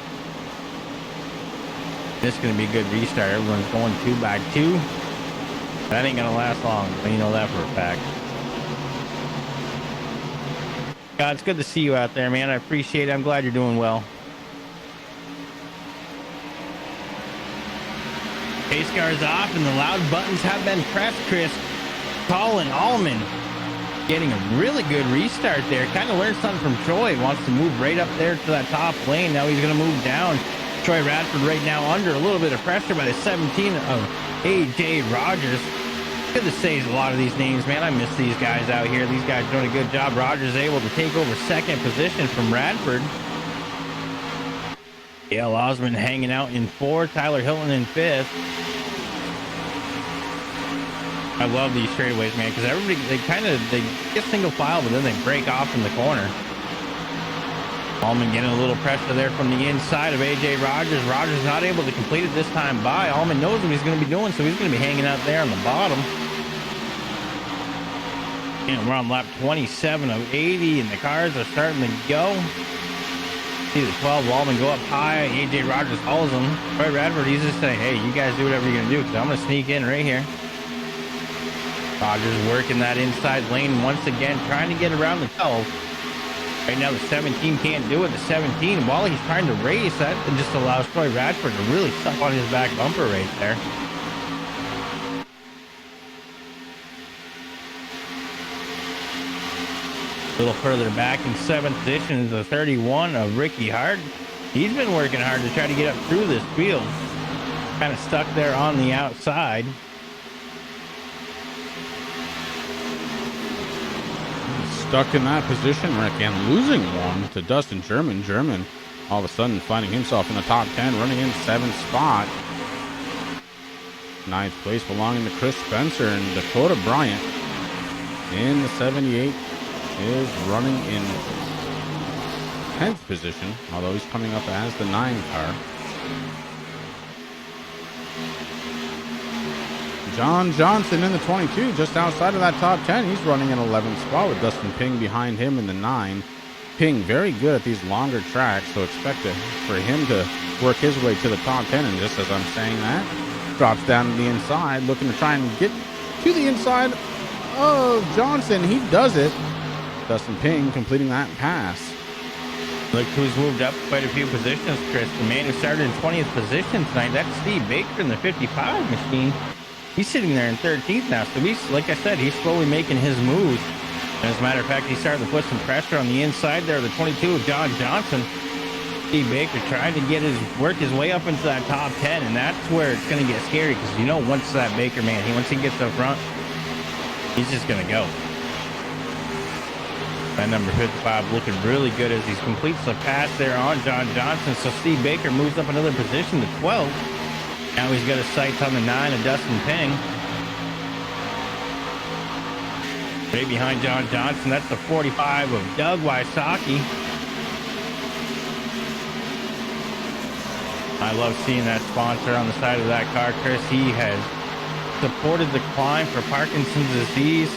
This is going to be a good restart. Everyone's going 2 by 2. That ain't going to last long. You know that for a fact. God, it's good to see you out there, man. I appreciate it. I'm glad you're doing well. Pace car is off and the loud buttons have been pressed, Chris. Colin Allman getting a really good restart there. Kind of learned something from Troy. Wants to move right up there to that top lane. Now he's going to move down. Troy Radford right now under a little bit of pressure by the 17 of AJ Rogers. Good to say a lot of these names, man. I miss these guys out here. These guys are doing a good job. Rogers able to take over 2nd position from Radford. Dale Osmond hanging out in 4th. Tyler Hilton in 5th. I love these straightaways, man, because everybody, they get single file, but then they break off in the corner. Allman getting a little pressure there from the inside of AJ Rogers. Rogers not able to complete it this time by. Allman knows what he's going to be doing, so he's going to be hanging out there on the bottom. And we're on lap 27 of 80, and the cars are starting to go. See the 12 Allman go up high. AJ Rogers follows him. Troy Radford, he's just saying, hey, you guys do whatever you're going to do, because I'm going to sneak in right here. Rogers working that inside lane once again, trying to get around the 12. Right now, the 17 can't do it. The 17, while he's trying to race, that just allows Troy Radford to really suck on his back bumper right there. A little further back in 7th position is the 31 of Ricky Hart. He's been working hard to try to get up through this field. Kind of stuck there on the outside. Stuck in that position, Rick, and losing one to Dustin German. German all of a sudden finding himself in the top 10, running in 7th spot. 9th place belonging to Chris Spencer, and Dakota Bryant in the 78 is running in 10th position, although he's coming up as the 9 car. John Johnson in the 22, just outside of that top 10. He's running in 11th spot with Dustin Ping behind him in the 9. Ping very good at these longer tracks, so expect for him to work his way to the top 10. And just as I'm saying that, drops down to the inside, looking to try and get to the inside of Johnson. He does it. Dustin Ping completing that pass. Look who's moved up quite a few positions, Chris. The man who started in 20th position tonight, that's Steve Baker in the 55 machine. He's sitting there in 13th now, so he's, like I said, he's slowly making his moves. And as a matter of fact, he started to put some pressure on the inside there. The 22 of John Johnson. Steve Baker trying to work his way up into that top 10, and that's where it's going to get scary, because you know once that Baker man, once he gets up front, he's just going to go. That number 55 looking really good as he completes the pass there on John Johnson. So Steve Baker moves up another position to 12. Now he's got his sights on the 9 of Dustin Ping. Right behind John Johnson, that's the 45 of Doug Wysocki. I love seeing that sponsor on the side of that car, Chris. He has supported the climb for Parkinson's disease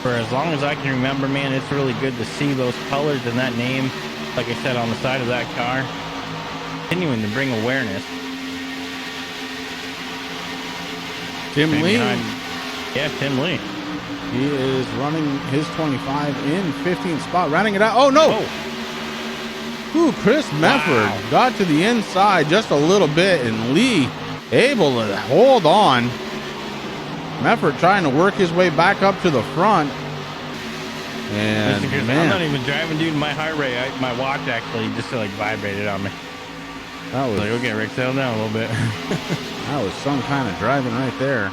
for as long as I can remember, man. It's really good to see those colors and that name, like I said, on the side of that car, continuing to bring awareness. Tim Maybe Lee. Yeah, Tim Lee. He is running his 25 in 15th spot, rounding it out. Oh, no. Ooh, Chris Mefford got to the inside just a little bit, and Lee able to hold on. Mefford trying to work his way back up to the front. And Listen, Chris, man, I'm not even driving, dude. My heart rate, my watch actually just like vibrated on me. that was Like, okay, Rick, settle down a little bit. that was some kind of driving right there.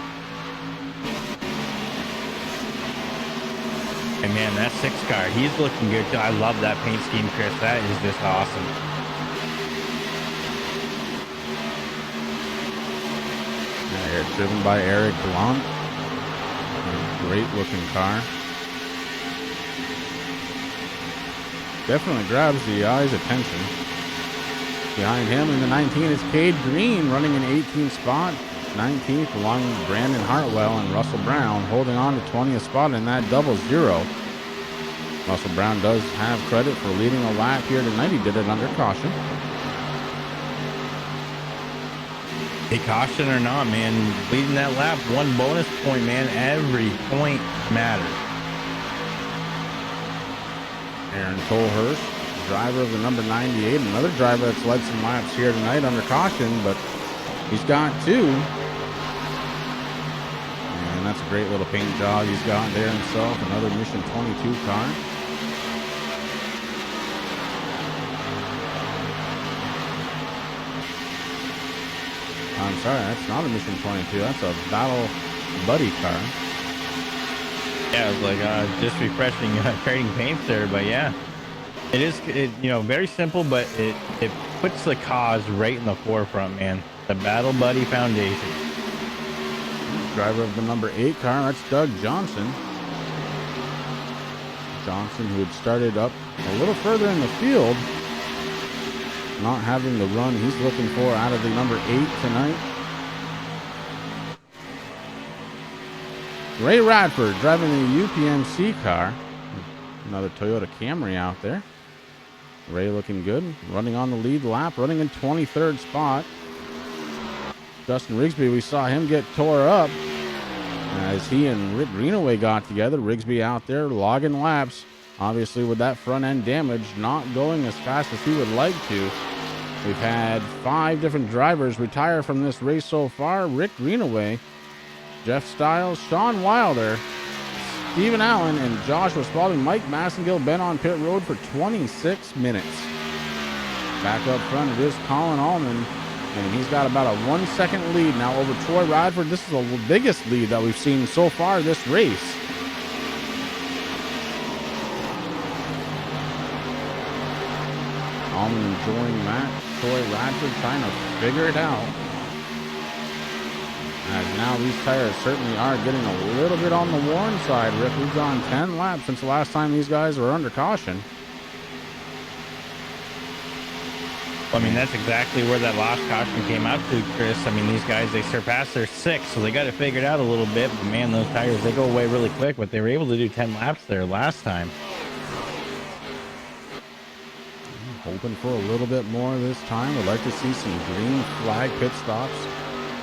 And man, that 6 car, he's looking good too. I love that paint scheme, Chris. That is just awesome. Here, driven by Eric Blanc. Great looking car. Definitely grabs the eye's attention. Behind him in the 19 is Cade Green, running an 18th spot. 19th along with Brandon Hartwell and Russell Brown, holding on to 20th spot in that double zero. Russell Brown does have credit for leading a lap here tonight. He did it under caution. Hey, caution or not, man, leading that lap, 1 bonus point, man. Every point matters. Aaron Tolhurst, driver of the number 98, another driver that's led some laps here tonight under caution, but he's got 2. And that's a great little paint job he's got there himself. Another Mission 22 car. I'm sorry, that's not a Mission 22. That's a Battle Buddy car. Yeah, it was like just refreshing trading paints there, but yeah, it is, very simple, but it puts the cause right in the forefront, man. The Battle Buddy Foundation. Driver of the number 8 car, that's Doug Johnson. Johnson, who had started up a little further in the field, not having the run he's looking for out of the number 8 tonight. Ray Radford driving the UPMC car. Another Toyota Camry out there. Ray looking good, running on the lead lap, running in 23rd spot. Justin Rigsby, we saw him get tore up as he and Rick Greenaway got together. Rigsby out there logging laps, obviously with that front end damage, not going as fast as he would like to. We've had 5 different drivers retire from this race so far. Rick Greenaway, Jeff Stiles, Sean Wilder, Stephen Allen, and Joshua Spalding. Mike Massengill been on pit road for 26 minutes. Back up front, it is Colin Allman, and he's got about a 1 second lead now over Troy Radford. This is the biggest lead that we've seen so far this race. Allman enjoying that. Troy Radford trying to figure it out. As now these tires certainly are getting a little bit on the worn side, Rick. We've gone 10 laps since the last time these guys were under caution. I mean, that's exactly where that last caution came out to, Chris. I mean, these guys, they surpassed their 6, so they got it figured out a little bit. But man, those tires, they go away really quick. But they were able to do 10 laps there last time. Hoping for a little bit more this time. Would like to see some green flag pit stops.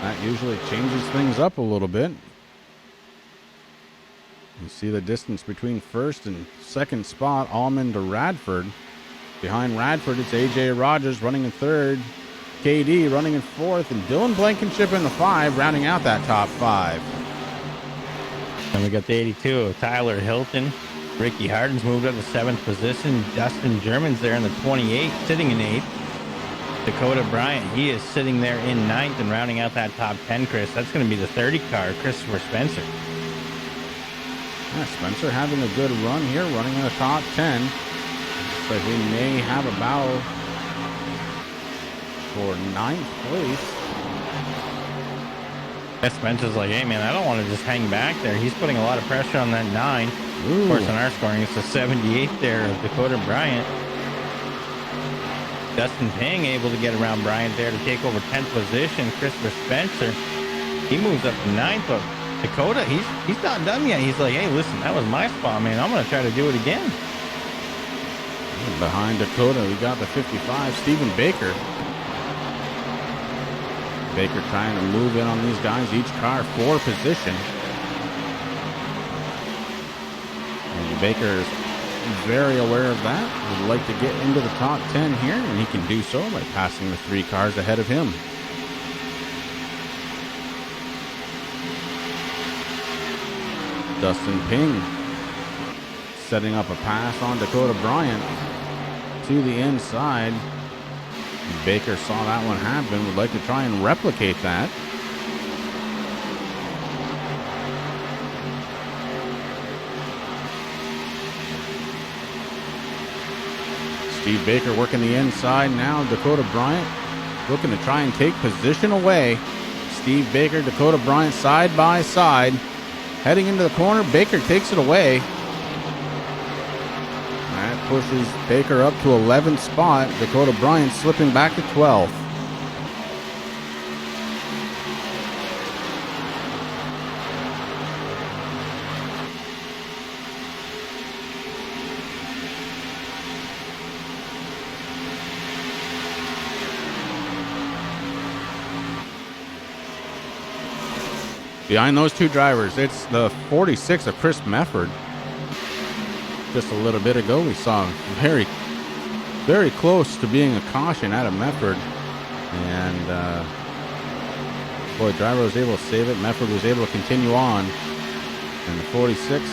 That usually changes things up a little bit. You see the distance between first and second spot, Allman to Radford. Behind Radford, it's AJ Rogers running in 3rd, KD running in 4th, and Dylan Blankenship in the 5, rounding out that top 5. And we got the 82, Tyler Hilton. Ricky Harden's moved up to 7th position. Dustin German's there in the 28, sitting in 8th. Dakota Bryant, he is sitting there in 9th and rounding out that top 10, Chris. That's going to be the 30 car, Christopher Spencer. Yeah, Spencer having a good run here, running in the top 10. Looks like we may have a battle for 9th place. Yeah, Spencer's like, hey, man, I don't want to just hang back there. He's putting a lot of pressure on that 9. Ooh. Of course, on our scoring, it's a 78 there of Dakota Bryant. Dustin Pang able to get around Bryant there to take over 10th position. Christopher Spencer, he moves up to 9th, but Dakota, he's not done yet. He's like, hey, listen, that was my spot, man. I'm going to try to do it again. Behind Dakota, we got the 55, Stephen Baker. Baker trying to move in on these guys, each car for position. And Baker is very aware of that. Would like to get into the top 10 here, and he can do so by passing the 3 cars ahead of him. Dustin Ping setting up a pass on Dakota Bryant to the inside. Baker saw that one happen, would like to try and replicate that. Steve Baker working the inside now. Dakota Bryant looking to try and take position away. Steve Baker, Dakota Bryant side by side. Heading into the corner, Baker takes it away. That pushes Baker up to 11th spot. Dakota Bryant slipping back to 12th. Behind those 2 drivers, it's the 46 of Chris Mefford. Just a little bit ago, we saw very, very close to being a caution out of Mefford. And, boy, driver was able to save it. Mefford was able to continue on. And the 46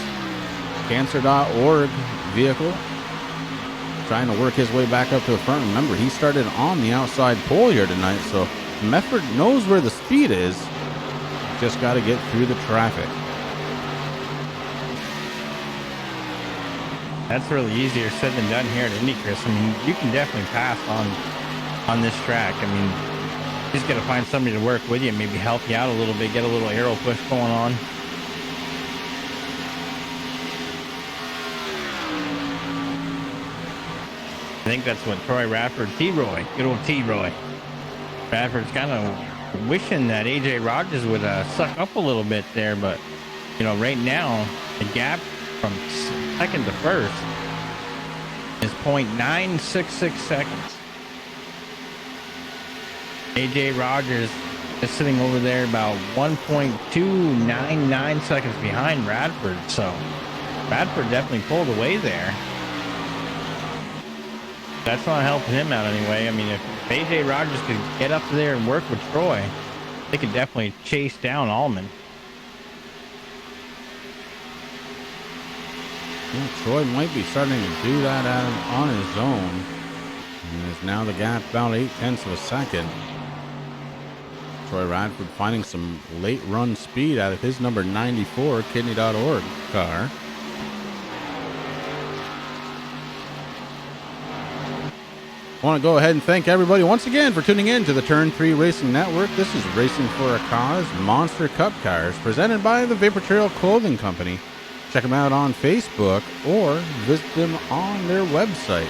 Cancer.org vehicle trying to work his way back up to the front. Remember, he started on the outside pole here tonight, so Mefford knows where the speed is. Just got to get through the traffic. That's really easier said than done here at Indy, Chris. I mean, you can definitely pass on this track. I mean, you just got to find somebody to work with you, maybe help you out a little bit, get a little aero push going on. I think that's what Troy Radford, T-Roy, good old T-Roy. Radford's kind of wishing that AJ Rogers would suck up a little bit there, but you know, right now the gap from second to first is 0.966 seconds. AJ Rogers is sitting over there about 1.299 seconds behind Radford, so Radford definitely pulled away there. That's not helping him out anyway. I mean, if AJ Rogers could get up there and work with Troy, they could definitely chase down Allman. Well, Troy might be starting to do that on his own. And is now the gap about 0.8 of a second. Troy Radford finding some late run speed out of his number 94 Kidney.org car. I want to go ahead and thank everybody once again for tuning in to the Turn 3 Racing Network. This is Racing for a Cause Monster Cup Cars presented by the Vaportrail Clothing Company. Check them out on Facebook or visit them on their website.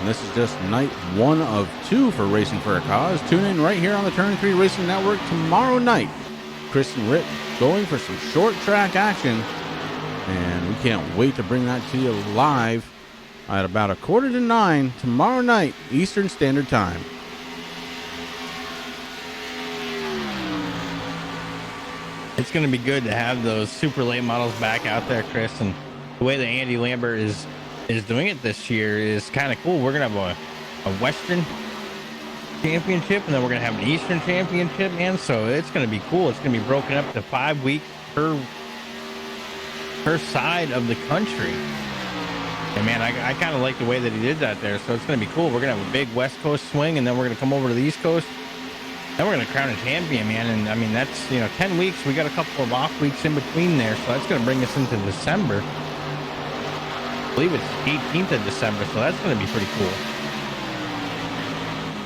And this is just night 1 of 2 for Racing for a Cause. Tune in right here on the Turn 3 Racing Network tomorrow night. Chris and Rick going for some short track action. And we can't wait to bring that to you live at about 8:45 tomorrow night, Eastern Standard Time. It's going to be good to have those super late models back out there, Chris. And the way that Andy Lambert is doing it this year is kind of cool. We're going to have a Western championship, and then we're going to have an Eastern championship, man. So it's going to be cool. It's going to be broken up to 5 weeks per side of the country. And man, I kind of like the way that he did that there. So it's going to be cool. We're going to have a big West Coast swing, and then we're going to come over to the East Coast. Then we're going to crown a champion, man. And I mean, that's, 10 weeks. We got a couple of off weeks in between there. So that's going to bring us into December. I believe it's 18th of December. So that's going to be pretty cool.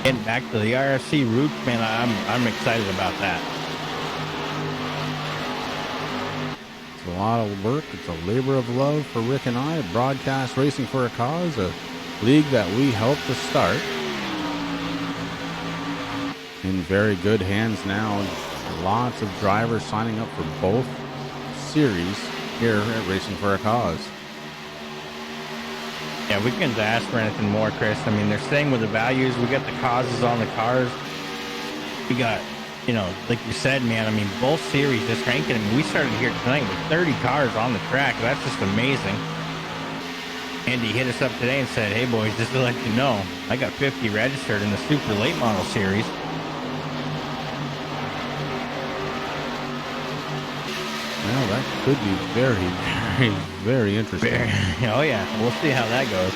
Getting back to the RFC roots, man, I'm excited about that. It's a lot of work. It's a labor of love for Rick and I. Broadcast Racing for a Cause, a league that we helped to start. In very good hands now. Lots of drivers signing up for both series here at Racing for a Cause. Yeah, we can't ask for anything more, Chris. I mean, they're staying with the values. We got the causes on the cars. We got, you know, like you said, man, I mean, both series just cranking. I mean, we started here tonight with 30 cars on the track. That's just amazing. Andy hit us up today and said, hey, boys, just to let you know, I got 50 registered in the super late model series. Well, that could be very, very, very interesting. Oh, yeah. We'll see how that goes.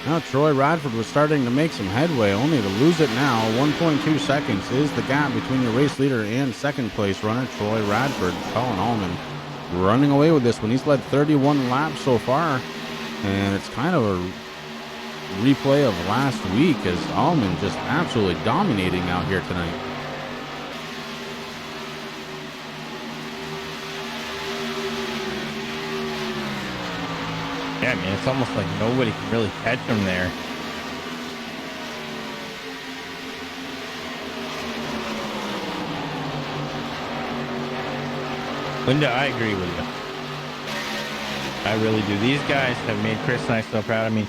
Now Troy Radford was starting to make some headway, only to lose it now. 1.2 seconds is the gap between your race leader and second place runner, Troy Radford. Colin Allman running away with this one. He's led 31 laps so far, and it's kind of a replay of last week as Allman just absolutely dominating out here tonight. Yeah, I mean, it's almost like nobody can really catch him there. Linda, I agree with you. I really do. These guys have made Chris and I so proud. I mean,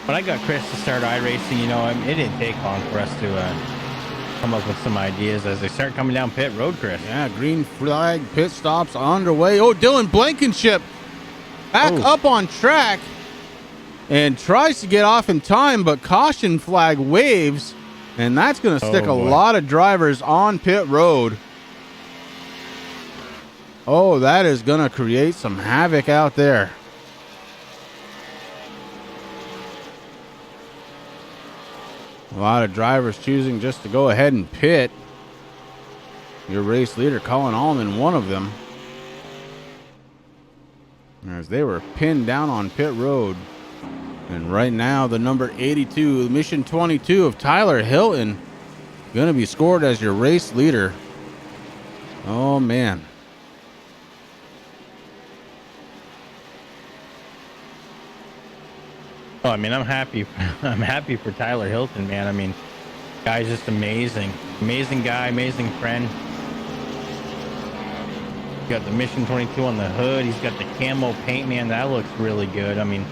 when I got Chris to start iRacing, you know, I mean, it didn't take long for us to come up with some ideas as they start coming down pit road, Chris. Yeah, green flag pit stops underway. Oh, Dylan Blankenship back up on track and tries to get off in time, but caution flag waves, and that's going to stick a lot of drivers on pit road. Oh, that is going to create some havoc out there. A lot of drivers choosing just to go ahead and pit. Your race leader, Colin Allman, one of them. As they were pinned down on pit road. And right now, the number 82, mission 22 of Tyler Hilton, going to be scored as your race leader. Oh, man. Oh, I mean, I'm happy. I'm happy for Tyler Hilton, man. I mean, guy's just amazing. Amazing guy, amazing friend. Got the Mission 22 on the hood. He's got the camo paint, man. That looks really good. I mean,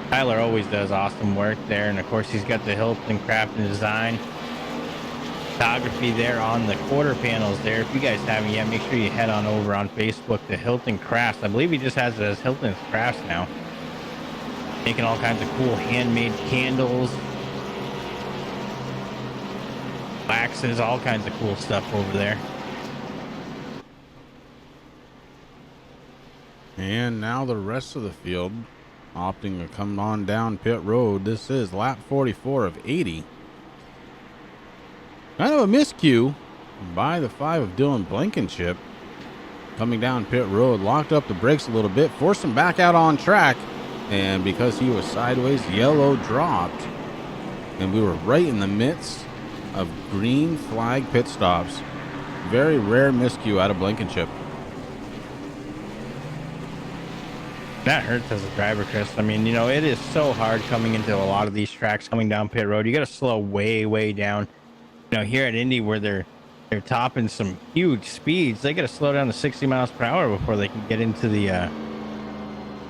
Tyler always does awesome work there. And, of course, he's got the Hilton Craft and Design photography there on the quarter panels there. If you guys haven't yet, make sure you head on over on Facebook to Hilton Crafts. I believe he just has it as Hilton's Crafts now. Making all kinds of cool handmade candles, waxes, all kinds of cool stuff over there. And now the rest of the field opting to come on down pit road. This is lap 44 of 80. Kind of a miscue by the 5 of Dylan Blankenship. Coming down pit road, locked up the brakes a little bit, forced him back out on track. And because he was sideways, yellow dropped. And we were right in the midst of green flag pit stops. Very rare miscue out of Blankenship. That hurts as a driver, Chris. I mean, you know, it is so hard coming into a lot of these tracks, coming down pit road. You got to slow way, way down. You know, here at Indy, where they're topping some huge speeds, they got to slow down to 60 miles per hour before they can get into the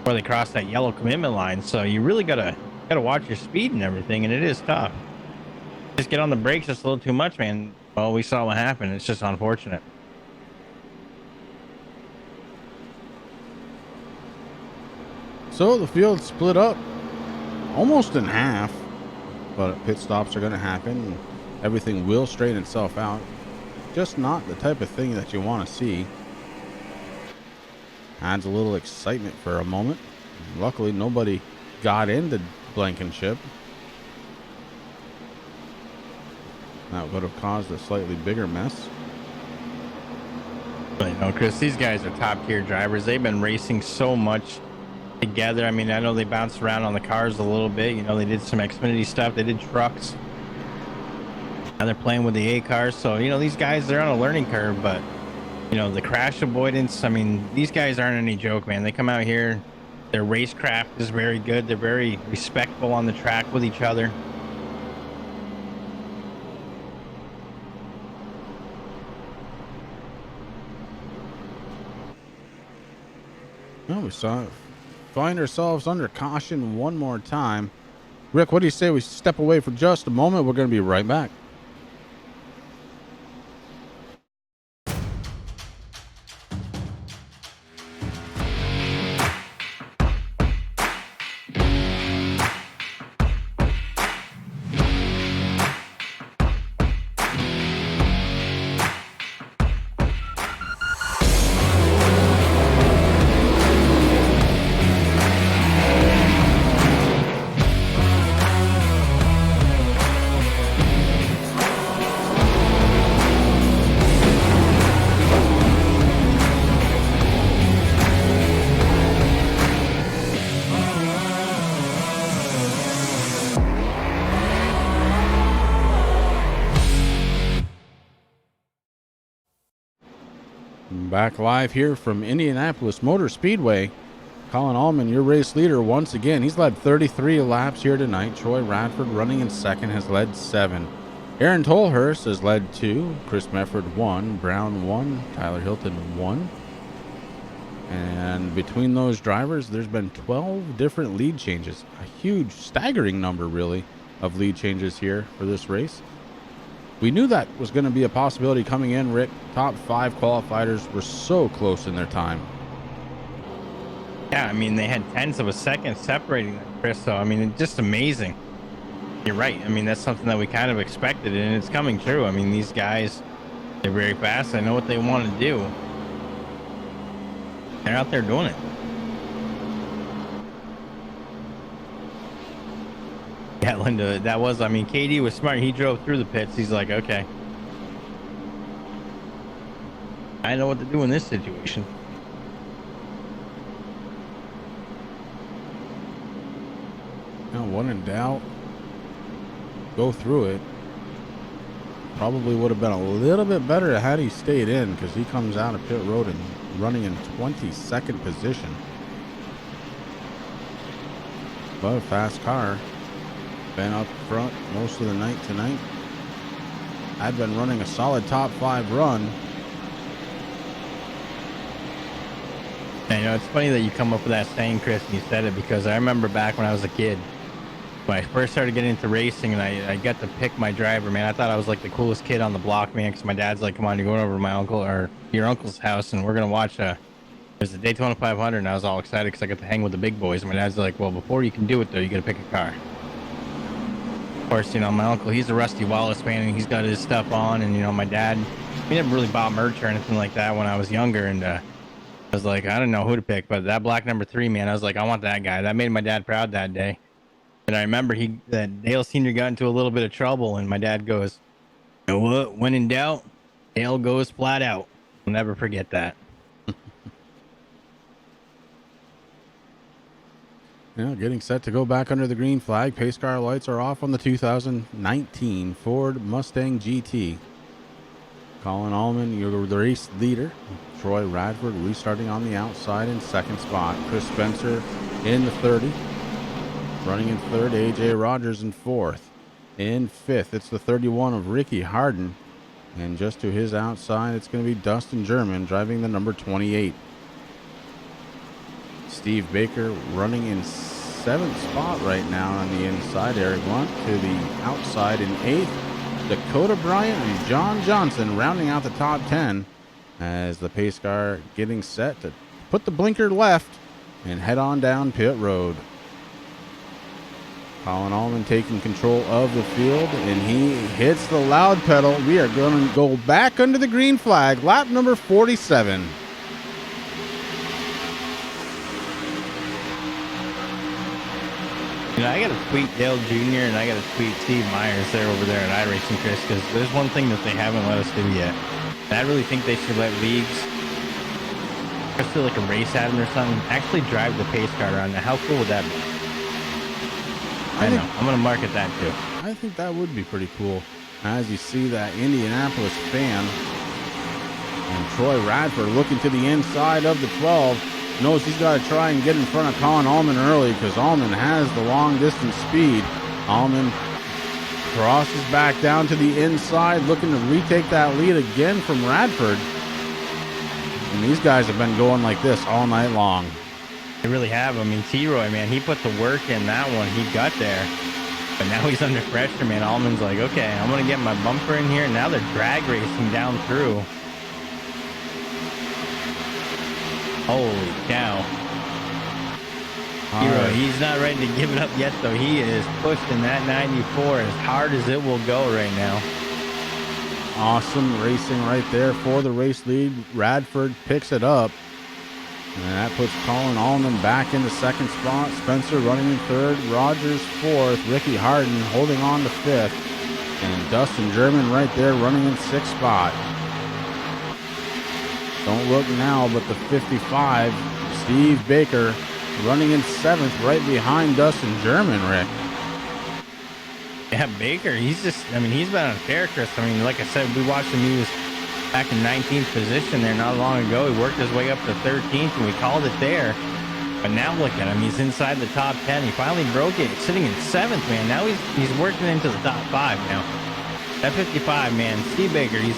before they cross that yellow commitment line. So you really gotta watch your speed and everything, and it is tough. Just get on the brakes just a little too much, man. Well, we saw what happened. It's just unfortunate. So the field split up almost in half, but pit stops are going to happen. Everything will straighten itself out. Just not the type of thing that you want to see. Adds a little excitement for a moment. Luckily, nobody got into Blankenship. That would have caused a slightly bigger mess. But, you know, Chris, these guys are top tier drivers. They've been racing so much together. I mean, I know they bounced around on the cars a little bit. You know, they did some Xfinity stuff. They did trucks. Now they're playing with the A cars. So, you know, these guys, they're on a learning curve, but you know, the crash avoidance, I mean, these guys aren't any joke, man. They come out here, their racecraft is very good. They're very respectful on the track with each other. Well, we saw find ourselves under caution one more time. Rick, what do you say we step away for just a moment? We're going to be right back. Back live here from Indianapolis Motor Speedway. Colin Allman, your race leader once again. He's led 33 laps here tonight. Troy Radford running in second has led 7. Aaron Tolhurst has led 2. Chris Mefford 1. Brown 1. Tyler Hilton 1. And between those drivers, there's been 12 different lead changes. A huge, staggering number, really, of lead changes here for this race. We knew that was going to be a possibility coming in, Rick. Top 5 qualifiers were so close in their time. Yeah, I mean, they had tenths of a second separating them, Chris. So, I mean, it's just amazing. You're right. I mean, that's something that we kind of expected, and it's coming true. I mean, these guys, they're very fast. They know what they want to do. They're out there doing it. Yeah, Linda, that was, I mean, KD was smart. He drove through the pits. He's like, okay, I know what to do in this situation. Now, when in doubt, go through it. Probably would have been a little bit better had he stayed in, because he comes out of pit road and running in 22nd position. But a fast car. Been up front most of the night tonight. I'd been running a solid top 5 run. And, you know, it's funny that you come up with that saying, Chris, and you said it, because I remember back when I was a kid, when I first started getting into racing and I got to pick my driver, man, I thought I was like the coolest kid on the block, man, because my dad's like, come on, you're going over to my uncle or your uncle's house and we're going to watch it was the Daytona 500, and I was all excited because I got to hang with the big boys. And my dad's like, well, before you can do it, though, you got to pick a car. Of course, you know, my uncle, he's a Rusty Wallace fan, and he's got his stuff on. And, you know, my dad, we never really bought merch or anything like that when I was younger. And I was like, I don't know who to pick, but that black number 3, man, I was like, I want that guy. That made my dad proud that day. And I remember that Dale Sr. got into a little bit of trouble, and my dad goes, you know what? When in doubt, Dale goes flat out. I'll never forget that. Yeah, getting set to go back under the green flag. Pace car lights are off on the 2019 Ford Mustang GT. Colin Allman, you're the race leader. Troy Radford restarting on the outside in second spot. Chris Spencer in the 30. Running in third, AJ Rogers in fourth. In fifth, it's the 31 of Ricky Harden. And just to his outside, it's going to be Dustin German driving the number 28. Steve Baker running in seventh spot right now on the inside. Eric Blunt to the outside in eighth. Dakota Bryant and John Johnson rounding out the top 10 as the pace car getting set to put the blinker left and head on down pit road. Colin Allman taking control of the field, and he hits the loud pedal. We are going to go back under the green flag, lap number 47. You know, I got to tweet Dale Jr. and I got to tweet Steve Myers there over there at iRacing, Chris, because there's one thing that they haven't let us do yet. And I really think they should let leagues, especially like a race at them or something, actually drive the pace car around. Now, how cool would that be? I know. I'm going to market that too. I think that would be pretty cool. As you see that Indianapolis fan and Troy Radford looking to the inside of the 12. Knows he's got to try and get in front of Colin Allman early because Allman has the long distance speed. Allman crosses back down to the inside looking to retake that lead again from Radford. And these guys have been going like this all night long. They really have. I mean, T-Roy, man, he put the work in that one. He got there. But now he's under pressure, man. Allman's like, okay, I'm going to get my bumper in here. And now they're drag racing down through. Holy cow. T-Roy, he's not ready to give it up yet, though. He is pushing that 94 as hard as it will go right now. Awesome racing right there for the race lead. Radford picks it up. And that puts Colin Allman back in the second spot. Spencer running in third. Rogers fourth. Ricky Harden holding on to fifth. And Dustin German right there running in sixth spot. Don't look now, but the 55, Steve Baker, running in seventh right behind Dustin German, Rick. Yeah, Baker, he's just, I mean, he's been on tear, Chris. I mean, like I said, we watched him. He was back in 19th position there not long ago. He worked his way up to 13th, and we called it there. But now look at him. He's inside the top 10. He finally broke it, sitting in seventh, man. Now he's working into the top five now. That 55, man, Steve Baker, he's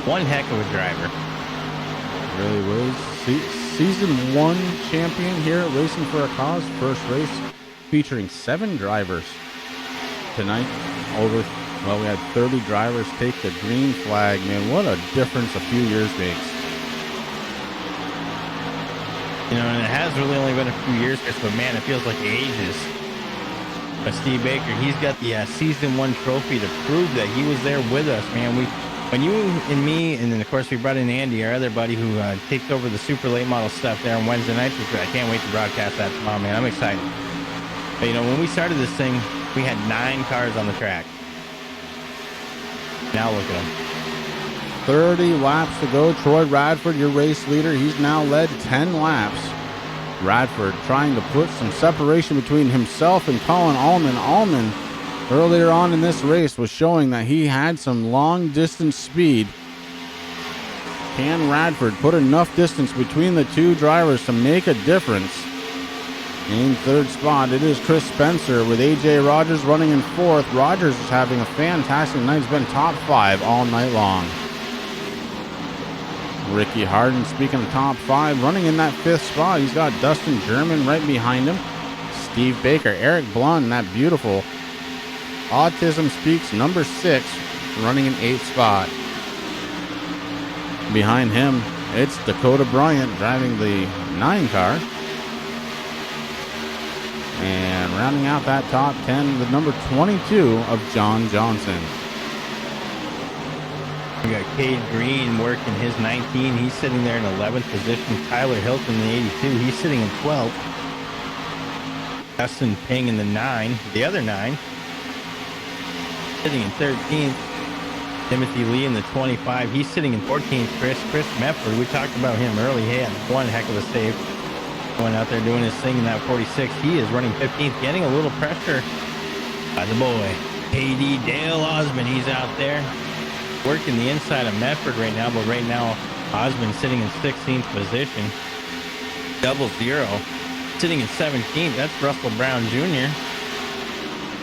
one heck of a driver. Really was. Season 1 champion here at Racing for a Cause. First race featuring 7 drivers tonight. We had 30 drivers take the green flag. Man, what a difference a few years makes. You know, and it has really only been a few years, Chris, but man, it feels like ages. But Steve Baker, he's got the Season 1 trophy to prove that he was there with us, man. When you and me, and then of course we brought in Andy, our other buddy who takes over the super late model stuff there on Wednesday nights, which I can't wait to broadcast that tomorrow, man. I'm excited. But you know, when we started this thing, we had 9 cars on the track. Now look at them. 30 laps to go. Troy Radford, your race leader, he's now led 10 laps. Radford trying to put some separation between himself and Colin Allman. Allman, earlier on in this race, was showing that he had some long distance speed. Can Radford put enough distance between the two drivers to make a difference? In third spot, it is Chris Spencer with AJ Rogers running in fourth. Rogers is having a fantastic night. He's been top 5 all night long. Ricky Harden, speaking of top 5, running in that 5th spot. He's got Dustin German right behind him. Steve Baker, Eric Blund, that beautiful Autism Speaks number 6, running in 8th spot. Behind him, it's Dakota Bryant driving the 9 car. And rounding out that top 10 with number 22 of John Johnson. We got Cade Green working his 19. He's sitting there in 11th position. Tyler Hilton in the 82. He's sitting in 12th. Dustin Ping in the 9. The other 9 sitting in 13th. Timothy Lee in the 25. He's sitting in 14th. Chris Mefford, we talked about him early. He had one heck of a save. Going out there doing his thing in that 46. He is running 15th, getting a little pressure by the boy. KD Dale Osmond, he's out there working the inside of Medford right now, but right now Osmond sitting in 16th position. 00 sitting in 17th. That's Russell Brown Jr.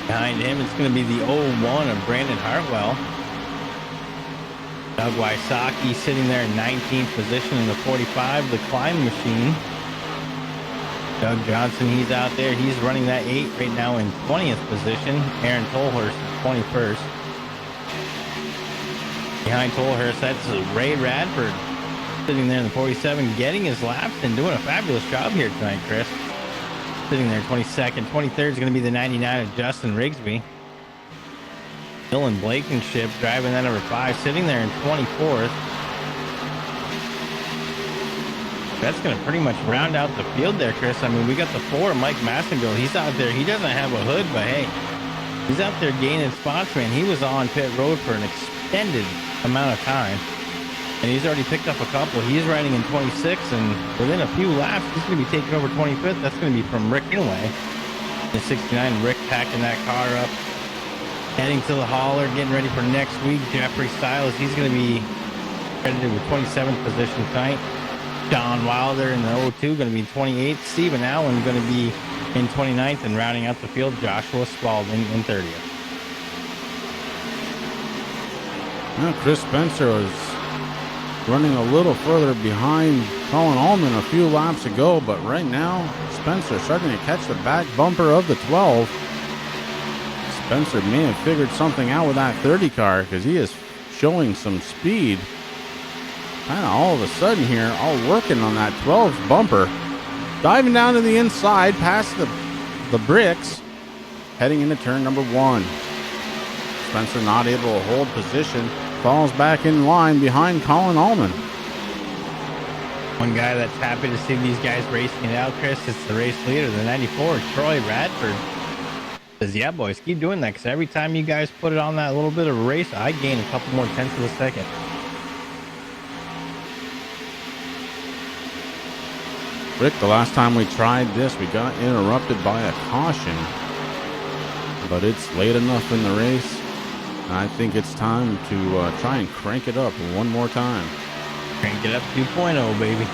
Behind him, it's going to be the 01 of Brandon Hartwell. Doug Wysocki sitting there in 19th position in the 45, the Klein machine. Doug Johnson, he's out there. He's running that 8 right now in 20th position. Aaron Tolhurst, 21st. Behind Tolhurst, that's Ray Radford sitting there in the 47, getting his laps and doing a fabulous job here tonight, Chris. Sitting there 22nd. 23rd is going to be the 99 of Justin Rigsby. Dylan Blankenship driving that number 5, sitting there in 24th. That's going to pretty much round out the field there, Chris. I mean, we got the 4, Mike Massengill. He's out there. He doesn't have a hood, but hey, he's out there gaining spots, man. He was on pit road for an extended amount of time, and he's already picked up a couple. He's riding in 26, and within a few laps, he's going to be taking over 25th. That's going to be from Rick Inouye. In 69, Rick packing that car up, heading to the hauler, getting ready for next week. Jeffrey Stiles, he's going to be credited with 27th position tonight. Don Wilder in the 02 going to be 28th. Stephen Allen going to be in 29th, and rounding out the field, Joshua Spalding in 30th. Well, Chris Spencer was running a little further behind Colin Allman a few laps ago, but right now Spencer starting to catch the back bumper of the 12. Spencer may have figured something out with that 30 car because he is showing some speed. Kind of all of a sudden here, all working on that 12 bumper. Diving down to the inside past the bricks, heading into turn number 1. Spencer not able to hold position, falls back in line behind Colin Allman. One guy that's happy to see these guys racing it out, Chris, it's the race leader, the 94, Troy Radford. Says, yeah, boys, keep doing that, because every time you guys put it on that little bit of a race, I gain a couple more tenths of a second. Rick, the last time we tried this, we got interrupted by a caution. But it's late enough in the race. I think it's time to try and crank it up one more time. Crank it up 2.0, baby.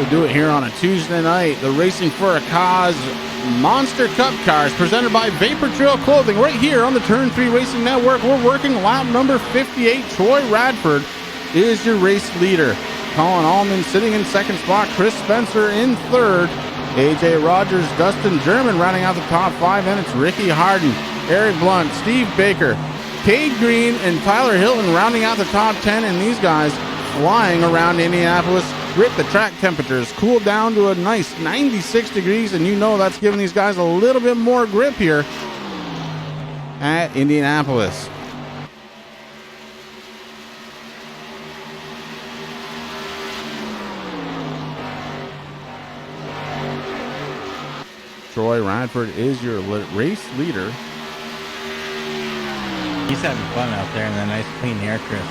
Do it here on a Tuesday night. The Racing for a Cause Monster Cup cars presented by Vaportrail Clothing right here on the Turn 3 Racing Network. We're working lap number 58. Troy Radford is your race leader. Colin Allman sitting in second spot. Chris Spencer in third. AJ Rogers, Dustin German rounding out the top 5. And it's Ricky Harden, Eric Blunt, Steve Baker, Cade Green, and Tyler Hilton rounding out the top 10. And these guys flying around Indianapolis. Rip, the track temperatures cooled down to a nice 96 degrees, and you know that's giving these guys a little bit more grip here at Indianapolis. Troy Radford is your race leader. He's having fun out there in that nice clean air, Chris.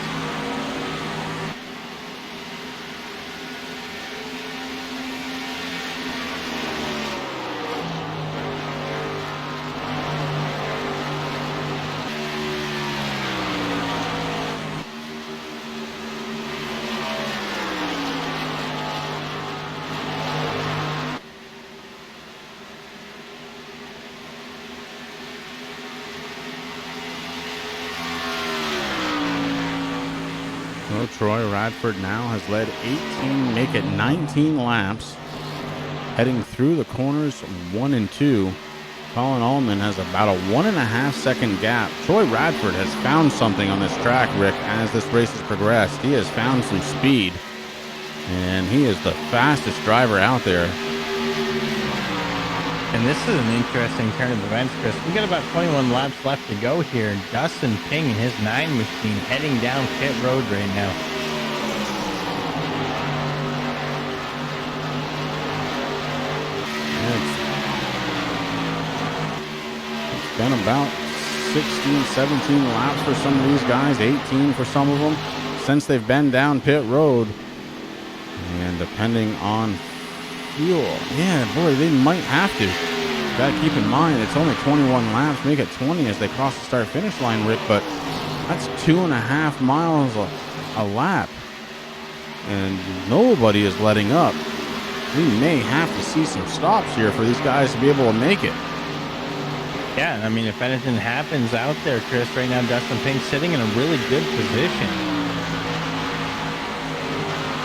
Well, Troy Radford now has led 18, make it 19 laps. Heading through the corners 1 and 2. Colin Allman has about a 1.5 second gap. Troy Radford has found something on this track, Rick, as this race has progressed. He has found some speed, and he is the fastest driver out there. And this is an interesting turn of events, Chris. We got about 21 laps left to go here. Dustin Ping and his 9 machine heading down pit road right now. It's been about 16, 17 laps for some of these guys, 18 for some of them, since they've been down pit road. And depending on fuel, yeah, boy, they might have to. Got to keep in mind, it's only 21 laps, make it 20 as they cross the start-finish line, Rick, but that's 2.5 miles a lap. And nobody is letting up. We may have to see some stops here for these guys to be able to make it. Yeah, I mean, if anything happens out there, Chris, right now, Dustin Pink sitting in a really good position.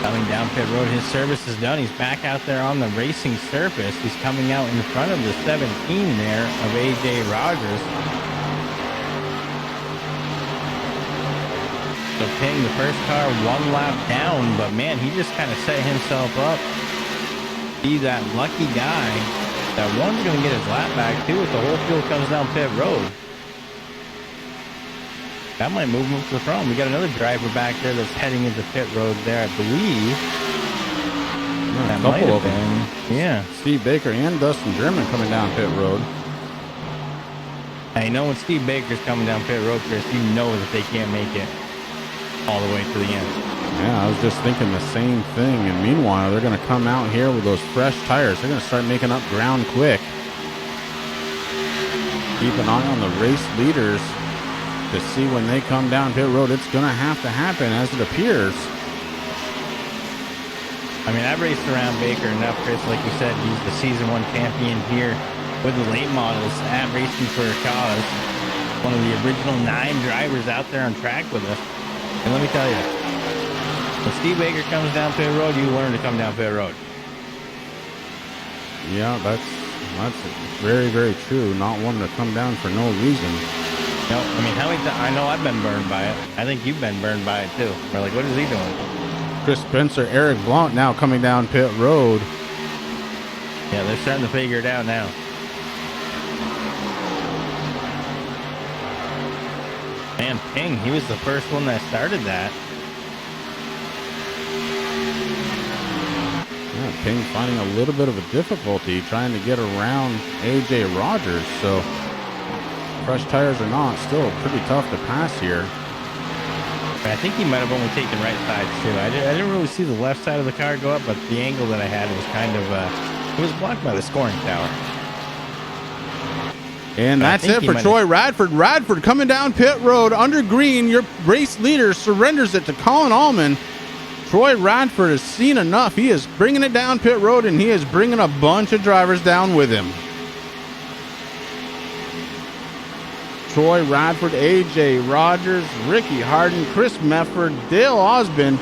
Coming down pit road, his service is done. He's back out there on the racing surface. He's coming out in front of the 17 there of AJ Rogers. So Ping, the first car, 1 lap down, but man, he just kind of set himself up. Be that lucky guy that one's going to get his lap back too if the whole field comes down pit road. That might move him up to the front. We got another driver back there that's heading into pit road there, I believe. Yeah, a couple of them. Yeah. Steve Baker and Dustin German coming down pit road. Hey, you know when Steve Baker's coming down pit road, Chris, you know that they can't make it all the way to the end. Yeah, I was just thinking the same thing. And meanwhile, they're going to come out here with those fresh tires. They're going to start making up ground quick. Keep an eye on the race leaders to see when they come down pit road. It's going to happen as it appears. I mean, I've raced around Baker enough, Chris. Like you said, he's the season 1 champion here with the late models at Racing for a Cause. One of the original 9 drivers out there on track with us. And let me tell you, when Steve Baker comes down pit road, you learn to come down pit road. Yeah, that's very, very true. Not wanting to come down for no reason. No, I mean, I know I've been burned by it. I think you've been burned by it too. We're like, what is he doing? Chris Spencer, Eric Blount now coming down pit road. Yeah, they're starting to figure it out now. Man, Ping, he was the first one that started that. Yeah, Ping finding a little bit of a difficulty trying to get around AJ Rogers. So fresh tires or not, still pretty tough to pass here. I think he might have only taken right sides too. I didn't really see the left side of the car go up, but the angle that I had was kind of it was blocked by the scoring tower. And that's it for Troy Radford. Radford coming down pit road under green. Your race leader surrenders it to Colin Allman. Troy Radford has seen enough. He is bringing it down pit road, and he is bringing a bunch of drivers down with him. Troy Radford, AJ Rogers, Ricky Harden, Chris Mefford, Dale Osbin,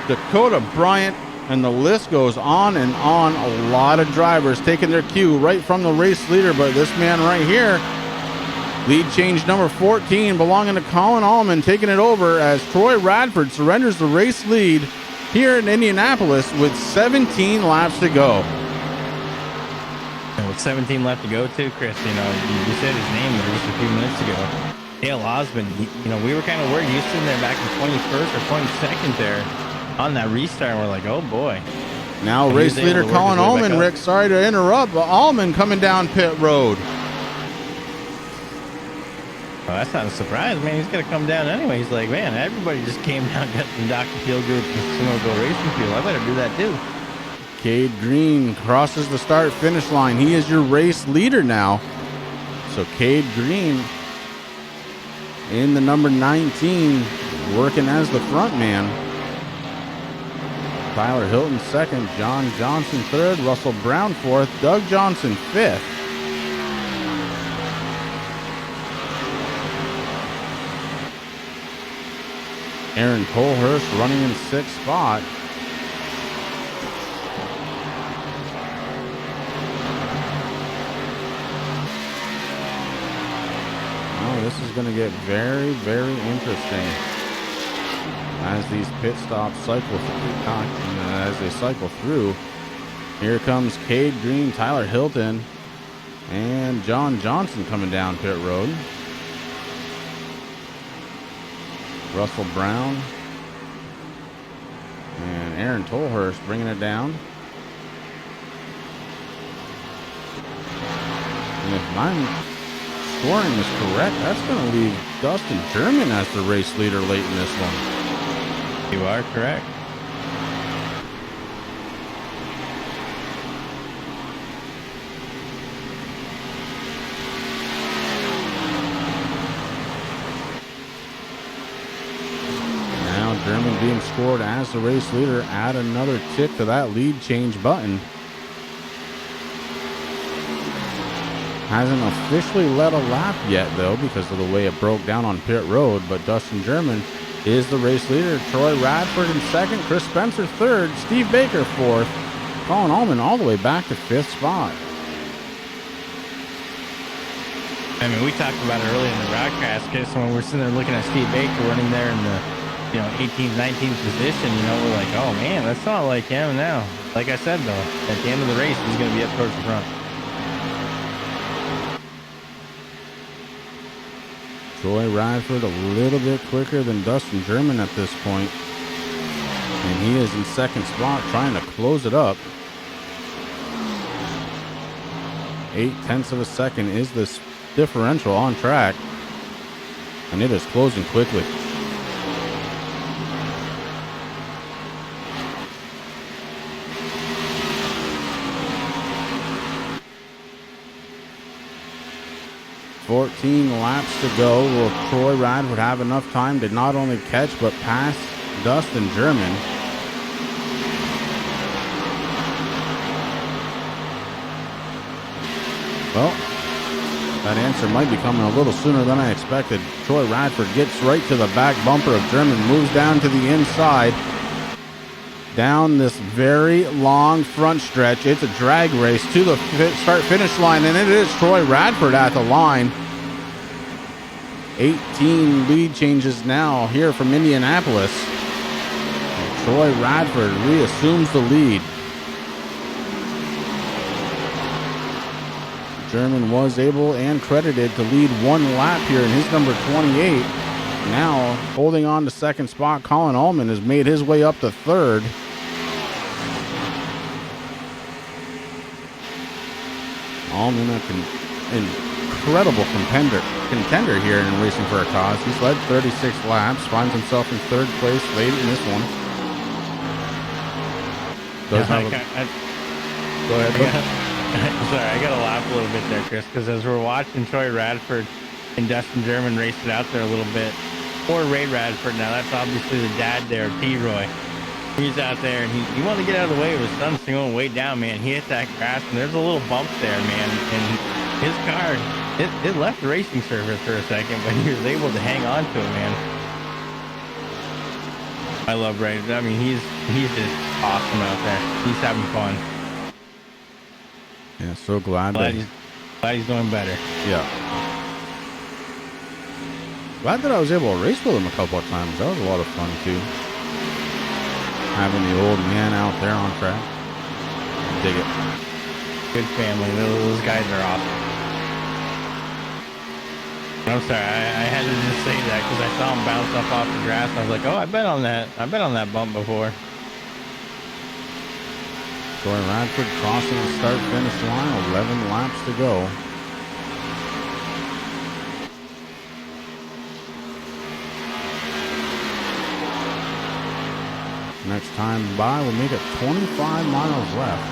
Dakota Bryant, and the list goes on and on. A lot of drivers taking their cue right from the race leader, but this man right here, lead change number 14, belonging to Colin Allman, taking it over as Troy Radford surrenders the race lead here in Indianapolis with 17 laps to go. And with 17 left to go too, Chris, you know, you said his name there just a few minutes ago. Dale Osmond, you know, we were kind of worried. He was sitting there back in 21st or 22nd there on that restart, and we're like, oh boy. Now race leader Colin Allman, Rick, sorry to interrupt, but Allman coming down pit road. Well, that's not a surprise, man. He's going to come down anyway. He's like, man, everybody just came down, got some Dr. Feelgood consumable racing fuel. I better do that too. Cade Green crosses the start-finish line. He is your race leader now. So Cade Green in the number 19, working as the front man. Tyler Hilton second, John Johnson third, Russell Brown fourth, Doug Johnson fifth. Aaron Colhurst running in sixth spot. Oh, this is going to get very, very interesting as these pit stops cycle through. As they cycle through, here comes Cade Green, Tyler Hilton, And John Johnson coming down pit road. Russell Brown. And Aaron Tolhurst bringing it down. And if my scoring is correct, that's going to leave Dustin German as the race leader late in this one. You are correct. German being scored as the race leader. Add another tick to that lead change button. Hasn't officially led a lap yet, though, because of the way it broke down on pit road. But Dustin German is the race leader. Troy Radford in second. Chris Spencer third. Steve Baker fourth. Colin Allman all the way back to fifth spot. I mean, we talked about it earlier in the broadcast, because when we're sitting there looking at Steve Baker running there in the 18th, 19th position, we're like, oh man, that's not like him now. Like I said, though, at the end of the race, he's going to be up towards the front. Troy Radford a little bit quicker than Dustin German at this point. And he is in second spot trying to close it up. 0.8 of a second is this differential on track. And it is closing quickly. $14 laps to go. Will Troy Radford have enough time to not only catch but pass Dustin German? Well, that answer might be coming a little sooner than I expected. Troy Radford gets right to the back bumper of German, moves down to the inside. Down this very long front stretch. It's a drag race to the start-finish line, and it is Troy Radford at the line. 18 lead changes now here from Indianapolis. And Troy Radford reassumes the lead. German was able and credited to lead one lap here in his number 28. Now holding on to second spot, Colin Allman has made his way up to third. Allman, an incredible contender here in Racing for a Cause. He's led 36 laps, finds himself in third place late in this one. Go ahead. Sorry, I got to laugh a little bit there, Chris, because as we're watching Troy Radford and Dustin German race it out there a little bit, or Ray Radford now, that's obviously the dad there, T-Roy. He's out there, and he wanted to get out of the way of his son going way down, man. He hit that grass, and there's a little bump there, man. And his car, it left the racing surface for a second, but he was able to hang on to it, man. I love Ray. I mean, he's just awesome out there. He's having fun. Yeah, so glad he's doing better. Yeah. Glad that I was able to race with him a couple of times. That was a lot of fun, too. Having the old man out there on track. Dig it. Good family. Those guys are awesome. I'm sorry, I had to just say that because I saw him bounce up off the grass. I was like, oh, I've been on that bump before. Troy Radford crossing the start-finish line. 11 laps to go. Next time by, we'll make it 25 miles left.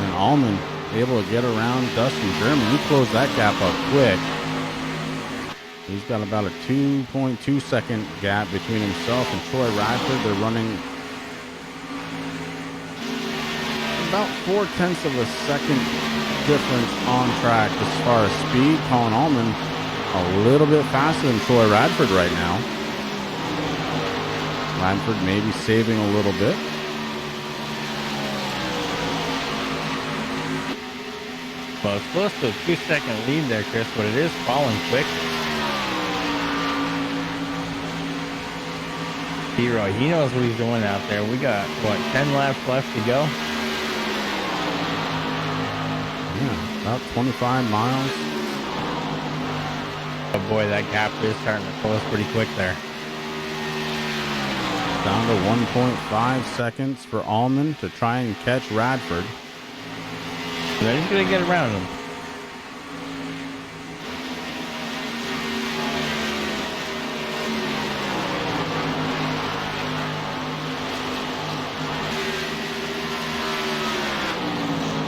And Allman able to get around Dustin German. He closed that gap up quick. He's got about a 2.2 second gap between himself and Troy Radford. They're running about 0.4 of a second difference on track as far as speed. Colin Allman a little bit faster than Troy Radford right now. Radford maybe saving a little bit. Well, it's close to a 2-second lead there, Chris, but it is falling quick. T-Roy, he knows what he's doing out there. We got, 10 laps left to go? About 25 miles. Oh boy, that gap is starting to close pretty quick there. Down to 1.5 seconds for Allman to try and catch Radford. They're just gonna get around him.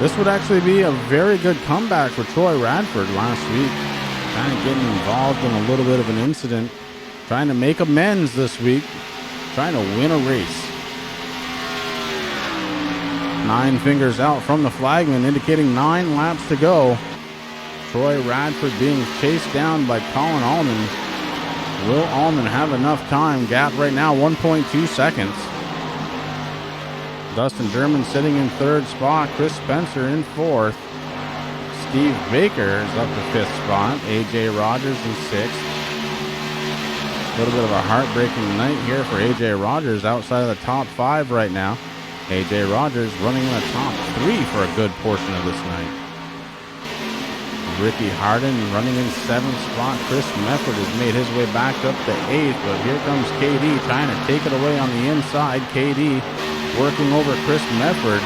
This would actually be a very good comeback for Troy Radford last week. Kind of getting involved in a little bit of an incident. Trying to make amends this week. Trying to win a race. 9 fingers out from the flagman, indicating 9 laps to go. Troy Radford being chased down by Colin Allman. Will Allman have enough time? Gap right now, 1.2 seconds. Dustin German sitting in 3rd spot. Chris Spencer in 4th. Steve Baker is up to 5th spot. AJ Rogers in 6th. A little bit of a heartbreaking night here for AJ Rogers outside of the top 5 right now. AJ Rogers running in the top 3 for a good portion of this night. Ricky Harden running in 7th spot. Chris Mefford has made his way back up to 8th, but here comes KD trying to take it away on the inside. KD working over Chris Mefford,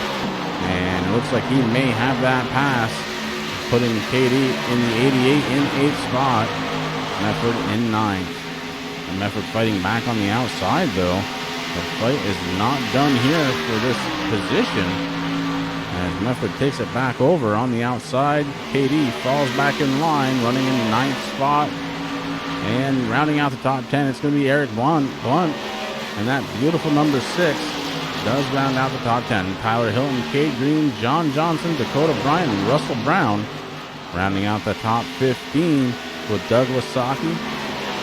and it looks like he may have that pass, putting KD in the 88 in 8th spot. Mefford in 9th. And Mefford fighting back on the outside, though. The fight is not done here for this position. As Mefford takes it back over on the outside, KD falls back in line, running in 9th spot. And rounding out the top 10, it's going to be Eric Blunt. And that beautiful number 6 does round out the top 10. Tyler Hilton, Cade Green, John Johnson, Dakota Bryant, and Russell Brown. Rounding out the top 15 with Doug Wasaki,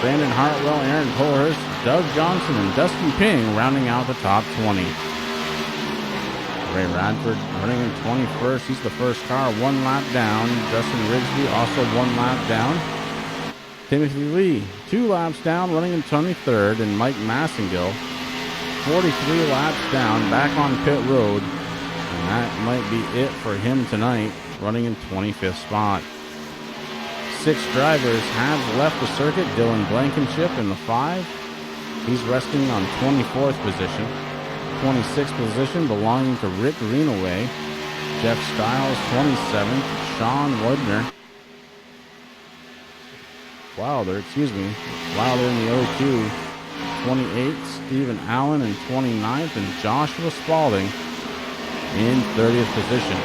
Brandon Hartwell, Aaron Polhurst, Doug Johnson, and Dustin Ping rounding out the top 20. Ray Radford running in 21st. He's the first car, 1 lap down. Justin Rigsby also 1 lap down. Timothy Lee, 2 laps down, running in 23rd. And Mike Massengill, 43 laps down, back on pit road. And that might be it for him tonight, running in 25th spot. 6 drivers have left the circuit. Dylan Blankenship in the 5. He's resting on 24th position. 26th position belonging to Rick Greenaway. Jeff Stiles, 27th. Sean Woodner. Wilder in the 02. 28th. Stephen Allen in 29th. And Joshua Spalding in 30th position.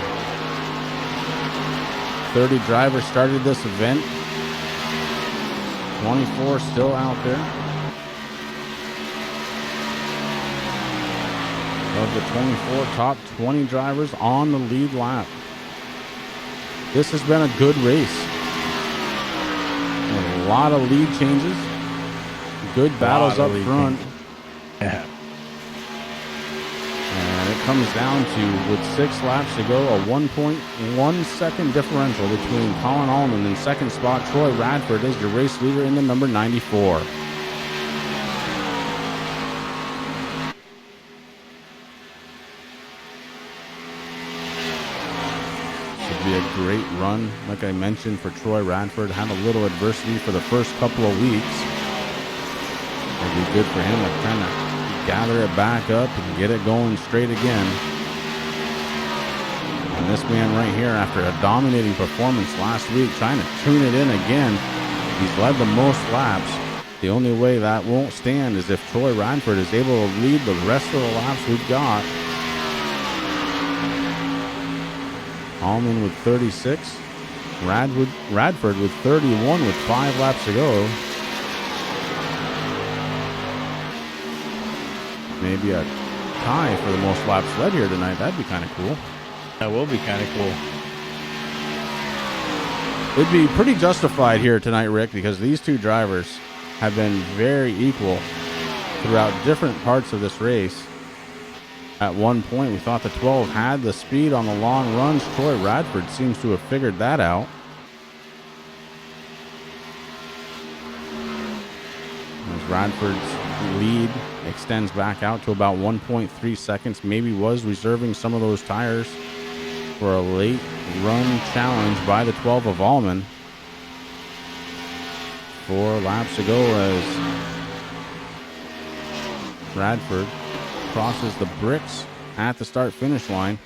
30 drivers started this event. 24 still out there. Of the 24 top 20 drivers on the lead lap. This has been a good race. A lot of lead changes. Good battles up front. Yeah. And it comes down to, with 6 laps to go, a 1.1 second differential between Colin Allman and 2nd spot. Troy Radford is your race leader in the number 94. Should be a great run, like I mentioned, for Troy Radford. Had a little adversity for the first couple of weeks. It'd be good for him to kind of gather it back up and get it going straight again. And this man right here, after a dominating performance last week, trying to tune it in again. He's led the most laps. The only way that won't stand is if Troy Radford is able to lead the rest of the laps we've got. Allman with 36. Radford with 31 with 5 laps to go. Maybe a tie for the most laps led here tonight. That'd be kind of cool. That will be kind of cool. It'd be pretty justified here tonight, Rick, because these 2 drivers have been very equal throughout different parts of this race. At one point, we thought the 12 had the speed on the long runs. Troy Radford seems to have figured that out. As Radford's lead extends back out to about 1.3 seconds. Maybe was reserving some of those tires for a late run challenge by the 12 of Allman. 4 laps to go as Radford crosses the bricks at the start-finish line.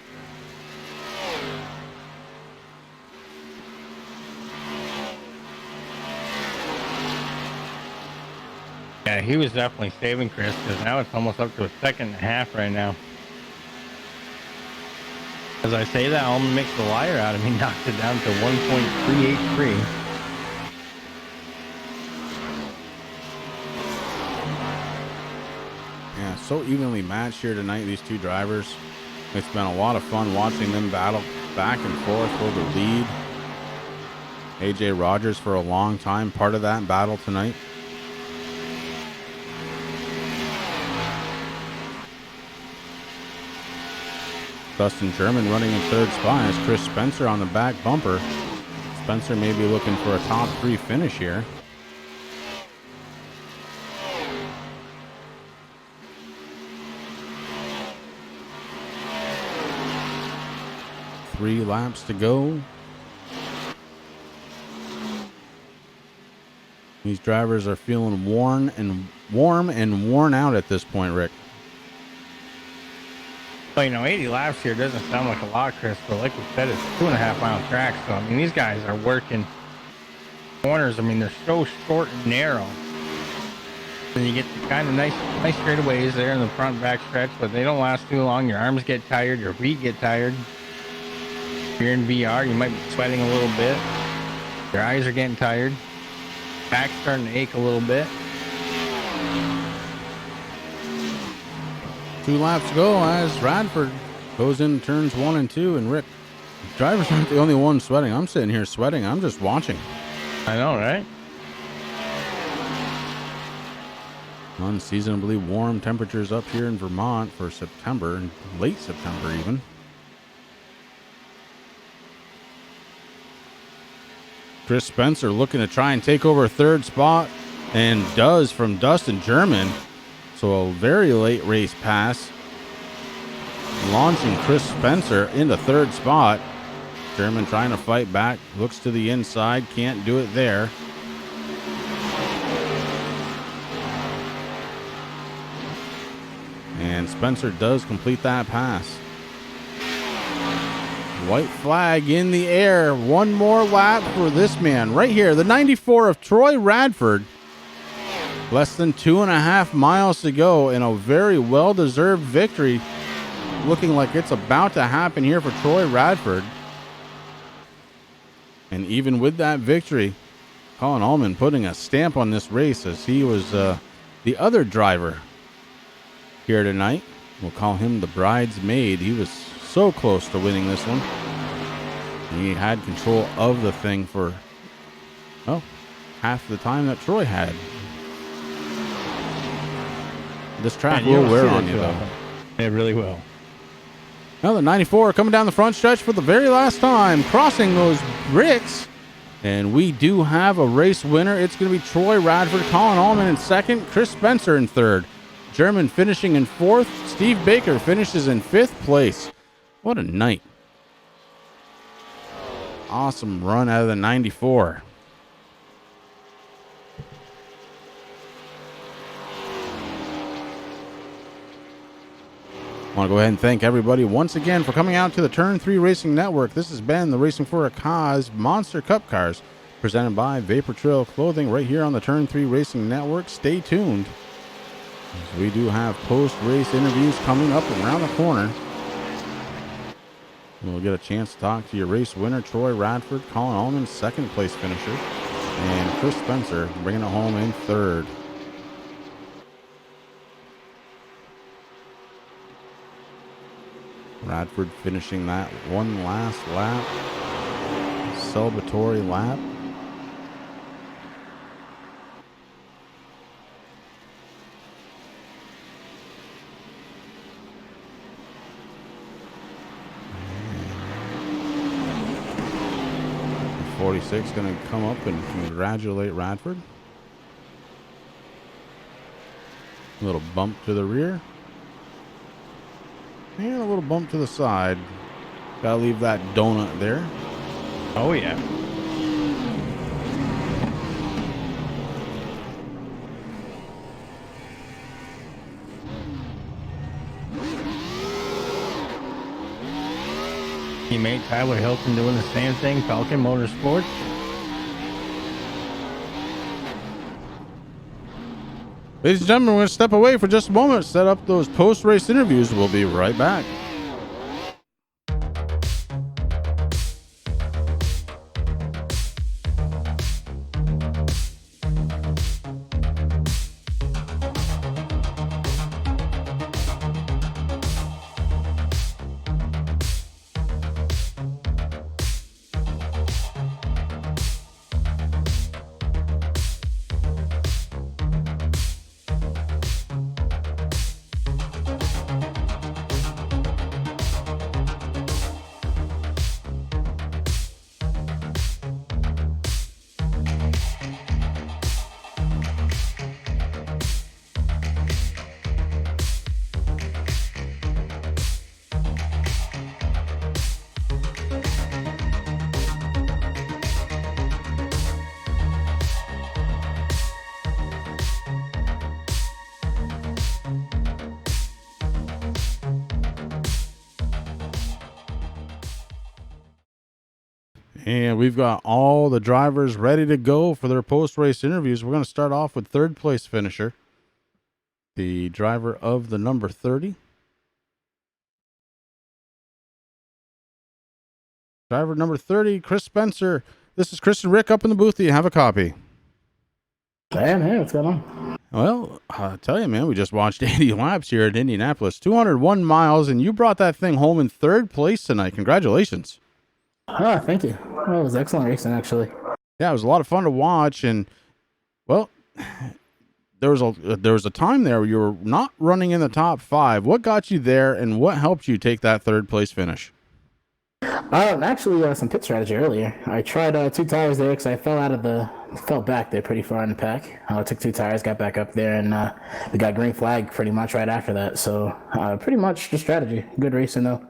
Yeah, he was definitely saving Chris because now it's almost up to a second and a half right now. As I say that, Allman makes the liar out of me, knocked it down to 1.383. Yeah, so evenly matched here tonight, these two drivers. It's been a lot of fun watching them battle back and forth for the lead. AJ Rogers for a long time, part of that battle tonight. Dustin German running in third spot as Chris Spencer on the back bumper. Spencer may be looking for a top 3 finish here. Three laps to go. These drivers are feeling warm and worn out at this point, Rick. Well, 80 laps here doesn't sound like a lot, Chris, but like we said, it's 2.5 mile track. So, I mean, these guys are working corners. I mean, they're so short and narrow. And you get the kind of nice straightaways there in the front and back stretch, but they don't last too long. Your arms get tired, your feet get tired. If you're in VR, you might be sweating a little bit. Your eyes are getting tired. Back's starting to ache a little bit. 2 laps to go as Radford goes in turns 1 and 2. And Rick, drivers aren't the only ones sweating. I'm sitting here sweating. I'm just watching. I know, right? Unseasonably warm temperatures up here in Vermont for September, and late September even. Chris Spencer looking to try and take over third spot, and does from Dustin German. So a very late race pass, launching Chris Spencer into third spot. German trying to fight back, looks to the inside, can't do it there. And Spencer does complete that pass. White flag in the air. One more lap for this man right here. The 94 of Troy Radford. Less than 2.5 miles to go in a very well-deserved victory. Looking like it's about to happen here for Troy Radford. And even with that victory, Colin Allman putting a stamp on this race as he was the other driver here tonight. We'll call him the bridesmaid. He was so close to winning this one. He had control of the thing for, half the time that Troy had. This track will wear on you, though. It really will. Now the 94 coming down the front stretch for the very last time, crossing those bricks. And we do have a race winner. It's going to be Troy Radford, Colin Allman in second, Chris Spencer in third. German finishing in fourth. Steve Baker finishes in fifth place. What a night. Awesome run out of the 94. I want to go ahead and thank everybody once again for coming out to the Turn 3 Racing Network. This has been the Racing for a Cause Monster Cup Cars presented by Vaportrail Clothing right here on the Turn 3 Racing Network. Stay tuned, as we do have post-race interviews coming up around the corner. We'll get a chance to talk to your race winner, Troy Radford, Colin Allman, second place finisher, and Chris Spencer bringing it home in third. Radford finishing that one last lap, celebratory lap. And 46 going to come up and congratulate Radford. A little bump to the rear. And a little bump to the side. Gotta leave that donut there. Oh yeah. Teammate Tyler Hilton doing the same thing. Falcon Motorsports. Ladies and gentlemen, we're going to step away for just a moment, set up those post-race interviews. We'll be right back. And we've got all the drivers ready to go for their post-race interviews. We're going to start off with third place finisher, the driver of the number 30. Driver number 30, Chris Spencer. This is Chris and Rick up in the booth. Do you have a copy? Hey, what's going on? Well, I tell you, man, we just watched 80 laps here at Indianapolis, 201 miles, and you brought that thing home in third place tonight. Congratulations. Thank you. Well, it was excellent racing, actually. Yeah, it was a lot of fun to watch, and well, there was a time there where you were not running in the top 5. What got you there, and what helped you take that third place finish? Actually, some pit strategy earlier. I tried 2 tires there because I fell back there pretty far in the pack. I took 2 tires, got back up there, and we got green flag pretty much right after that. So pretty much just strategy. Good racing though.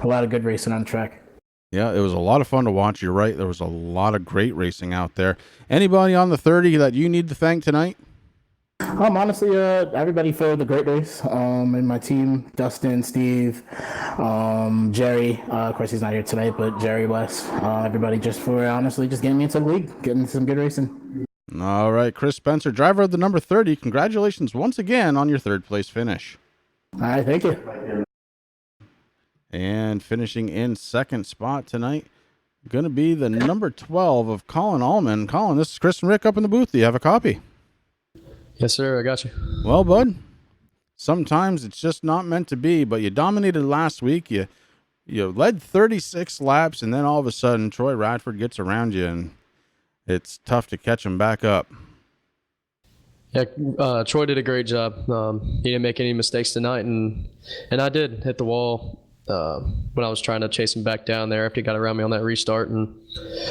A lot of good racing on the track. Yeah, it was a lot of fun to watch. You're right. There was a lot of great racing out there. Anybody on the 30 that you need to thank tonight? Honestly, everybody for the great race. And my team, Dustin, Steve, Jerry. Of course, he's not here tonight, but Jerry, Wes, everybody just for honestly just getting me into the league, getting some good racing. All right, Chris Spencer, driver of the number 30. Congratulations once again on your third place finish. All right, thank you. And finishing in second spot tonight, going to be the number 12 of Colin Allman. Colin, this is Chris and Rick up in the booth. Do you have a copy? Yes, sir. I got you. Well, bud, sometimes it's just not meant to be, but you dominated last week. You led 36 laps, and then all of a sudden, Troy Radford gets around you, and it's tough to catch him back up. Yeah, Troy did a great job. He didn't make any mistakes tonight, and I did hit the wall when I was trying to chase him back down there after he got around me on that restart and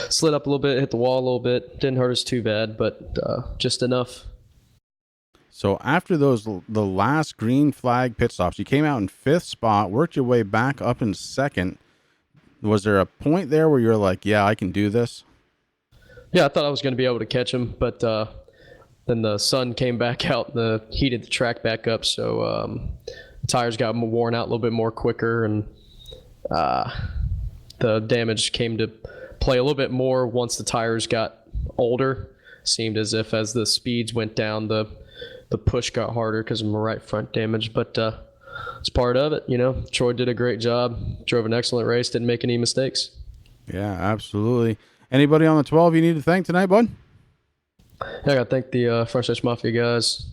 slid up a little bit, hit the wall a little bit. Didn't hurt us too bad, but just enough. So after the last green flag pit stops, you came out in 5th spot, worked your way back up in 2nd. Was there a point there where you're like, yeah, I can do this? Yeah, I thought I was going to be able to catch him, but then the sun came back out, heated the track back up, so the tires got worn out a little bit more quicker, and the damage came to play a little bit more once the tires got older. Seemed as if as the speeds went down, the push got harder because of my right front damage, but it's part of it. Troy did a great job, drove an excellent race, didn't make any mistakes. Yeah, absolutely. Anybody on the 12 you need to thank tonight, bud? Yeah, I got to thank the French Touch Mafia guys.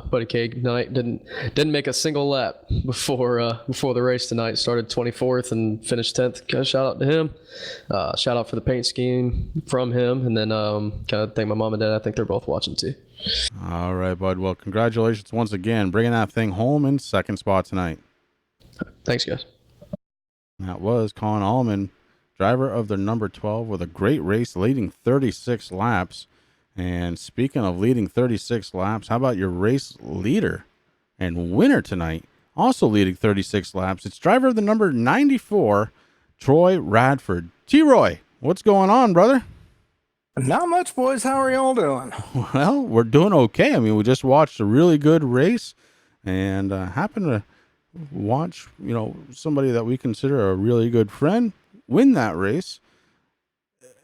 Buddy K tonight didn't make a single lap before the race tonight. Started 24th and finished 10th. Kind of shout out to him. Shout out for the paint scheme from him, and then kind of thank my mom and dad. I think they're both watching too. All right, bud. Well, congratulations once again, bringing that thing home in 2nd spot tonight. Thanks, guys. That was Colin Allman, driver of the number 12, with a great race, leading 36 laps. And speaking of leading 36 laps, how about your race leader and winner tonight, also leading 36 laps? It's driver of the number 94, Troy Radford. T-Roy, what's going on, brother? Not much, boys. How are y'all doing? Well, we're doing okay. I mean, we just watched a really good race and happened to watch, somebody that we consider a really good friend win that race.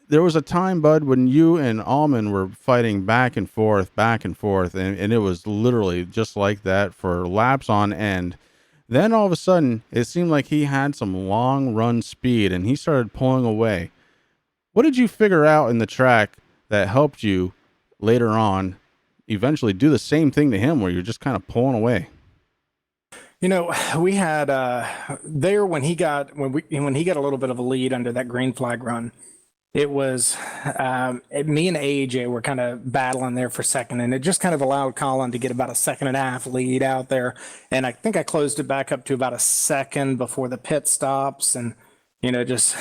There was a time, Bud, when you and Almond were fighting back and forth, and it was literally just like that for laps on end. Then all of a sudden, it seemed like he had some long run speed and he started pulling away. What did you figure out in the track that helped you later on eventually do the same thing to him where you're just kind of pulling away? We had there when he got a little bit of a lead under that green flag run. It was me and AJ were kind of battling there for second, and it just kind of allowed Colin to get about a 1.5 lead out there. And I think I closed it back up to about a second before the pit stops, and just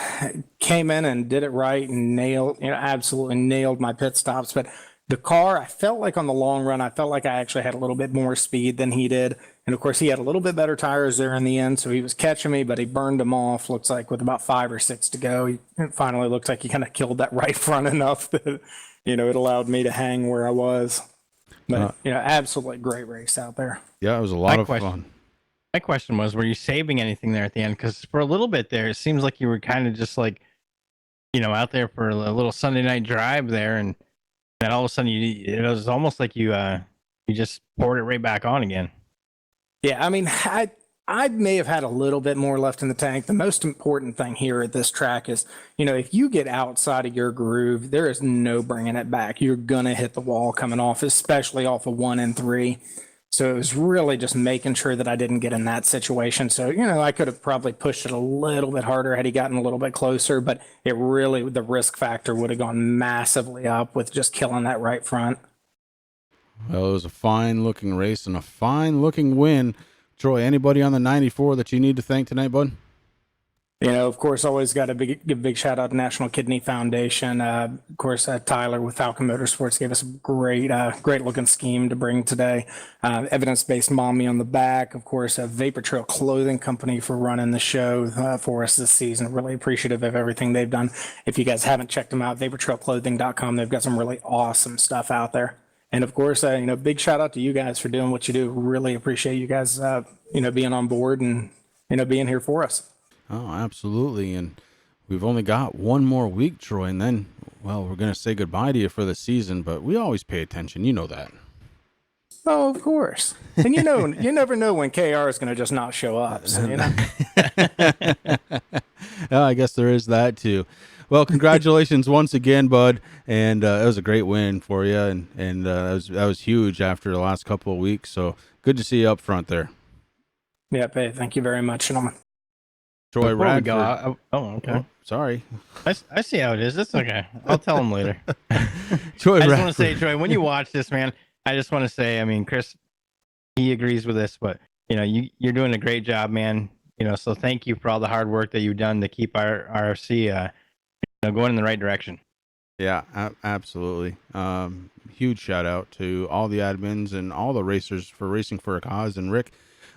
came in and did it right and absolutely nailed my pit stops. But the car, I felt like on the long run, I felt like I actually had a little bit more speed than he did. And of course, he had a little bit better tires there in the end, so he was catching me, but he burned them off. Looks like with about 5 or 6 to go, it finally looked like he kind of killed that right front enough that it allowed me to hang where I was. But absolutely great race out there. Yeah, it was a lot of fun. My question was, were you saving anything there at the end? Because for a little bit there, it seems like you were kind of just like, out there for a little Sunday night drive there, and then all of a sudden it was almost like you just poured it right back on again. Yeah, I mean, I may have had a little bit more left in the tank. The most important thing here at this track is, if you get outside of your groove, there is no bringing it back. You're going to hit the wall coming off, especially off of 1 and 3. So it was really just making sure that I didn't get in that situation. So, I could have probably pushed it a little bit harder had he gotten a little bit closer, but the risk factor would have gone massively up with just killing that right front. Well, it was a fine-looking race and a fine-looking win. Troy, anybody on the 94 that you need to thank tonight, bud? Of course, always got to give a big shout out to National Kidney Foundation. Of course, Tyler with Falcon Motorsports gave us a great looking scheme to bring today. Evidence-based Mommy on the back. Of course, Vaportrail Clothing Company for running the show for us this season. Really appreciative of everything they've done. If you guys haven't checked them out, vaportrailclothing.com. They've got some really awesome stuff out there. And of course, big shout out to you guys for doing what you do. Really appreciate you guys, being on board and, being here for us. Oh, absolutely. And we've only got one more week, Troy, and then, well, we're going to say goodbye to you for the season, but we always pay attention. You know that. Oh, of course. And you never know when KR is going to just not show up. So, Oh, I guess there is that too. Well, congratulations once again, bud. And it was a great win for you. And that was huge after the last couple of weeks. So good to see you up front there. Yeah, thank you very much, gentlemen. Troy Radford. Oh, okay. Oh, sorry. I see how it is. It's okay. I'll tell him later. Troy I just Radford. want to say, Troy, when you watch this, man, I just want to say, I mean, Chris, he agrees with this, but you're doing a great job, man. So thank you for all the hard work that you've done to keep our RFC, going in the right direction. Yeah, absolutely. Huge shout out to all the admins and all the racers for racing for a cause. And Rick,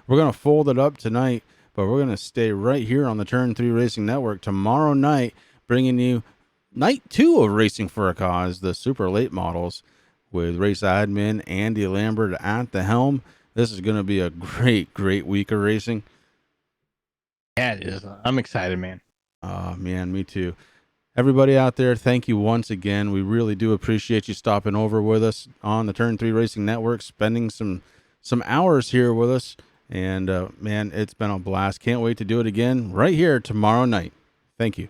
we're going to fold it up tonight, but we're going to stay right here on the Turn 3 Racing Network tomorrow night, bringing you night 2 of Racing for a Cause, the super late models, with race admin Andy Lambert at the helm. This is going to be a great week of racing. Yeah, it is. I'm excited, man. Oh, man, me too. Everybody out there, thank you once again. We really do appreciate you stopping over with us on the Turn 3 Racing Network, spending some hours here with us. And, man, it's been a blast. Can't wait to do it again right here tomorrow night. Thank you.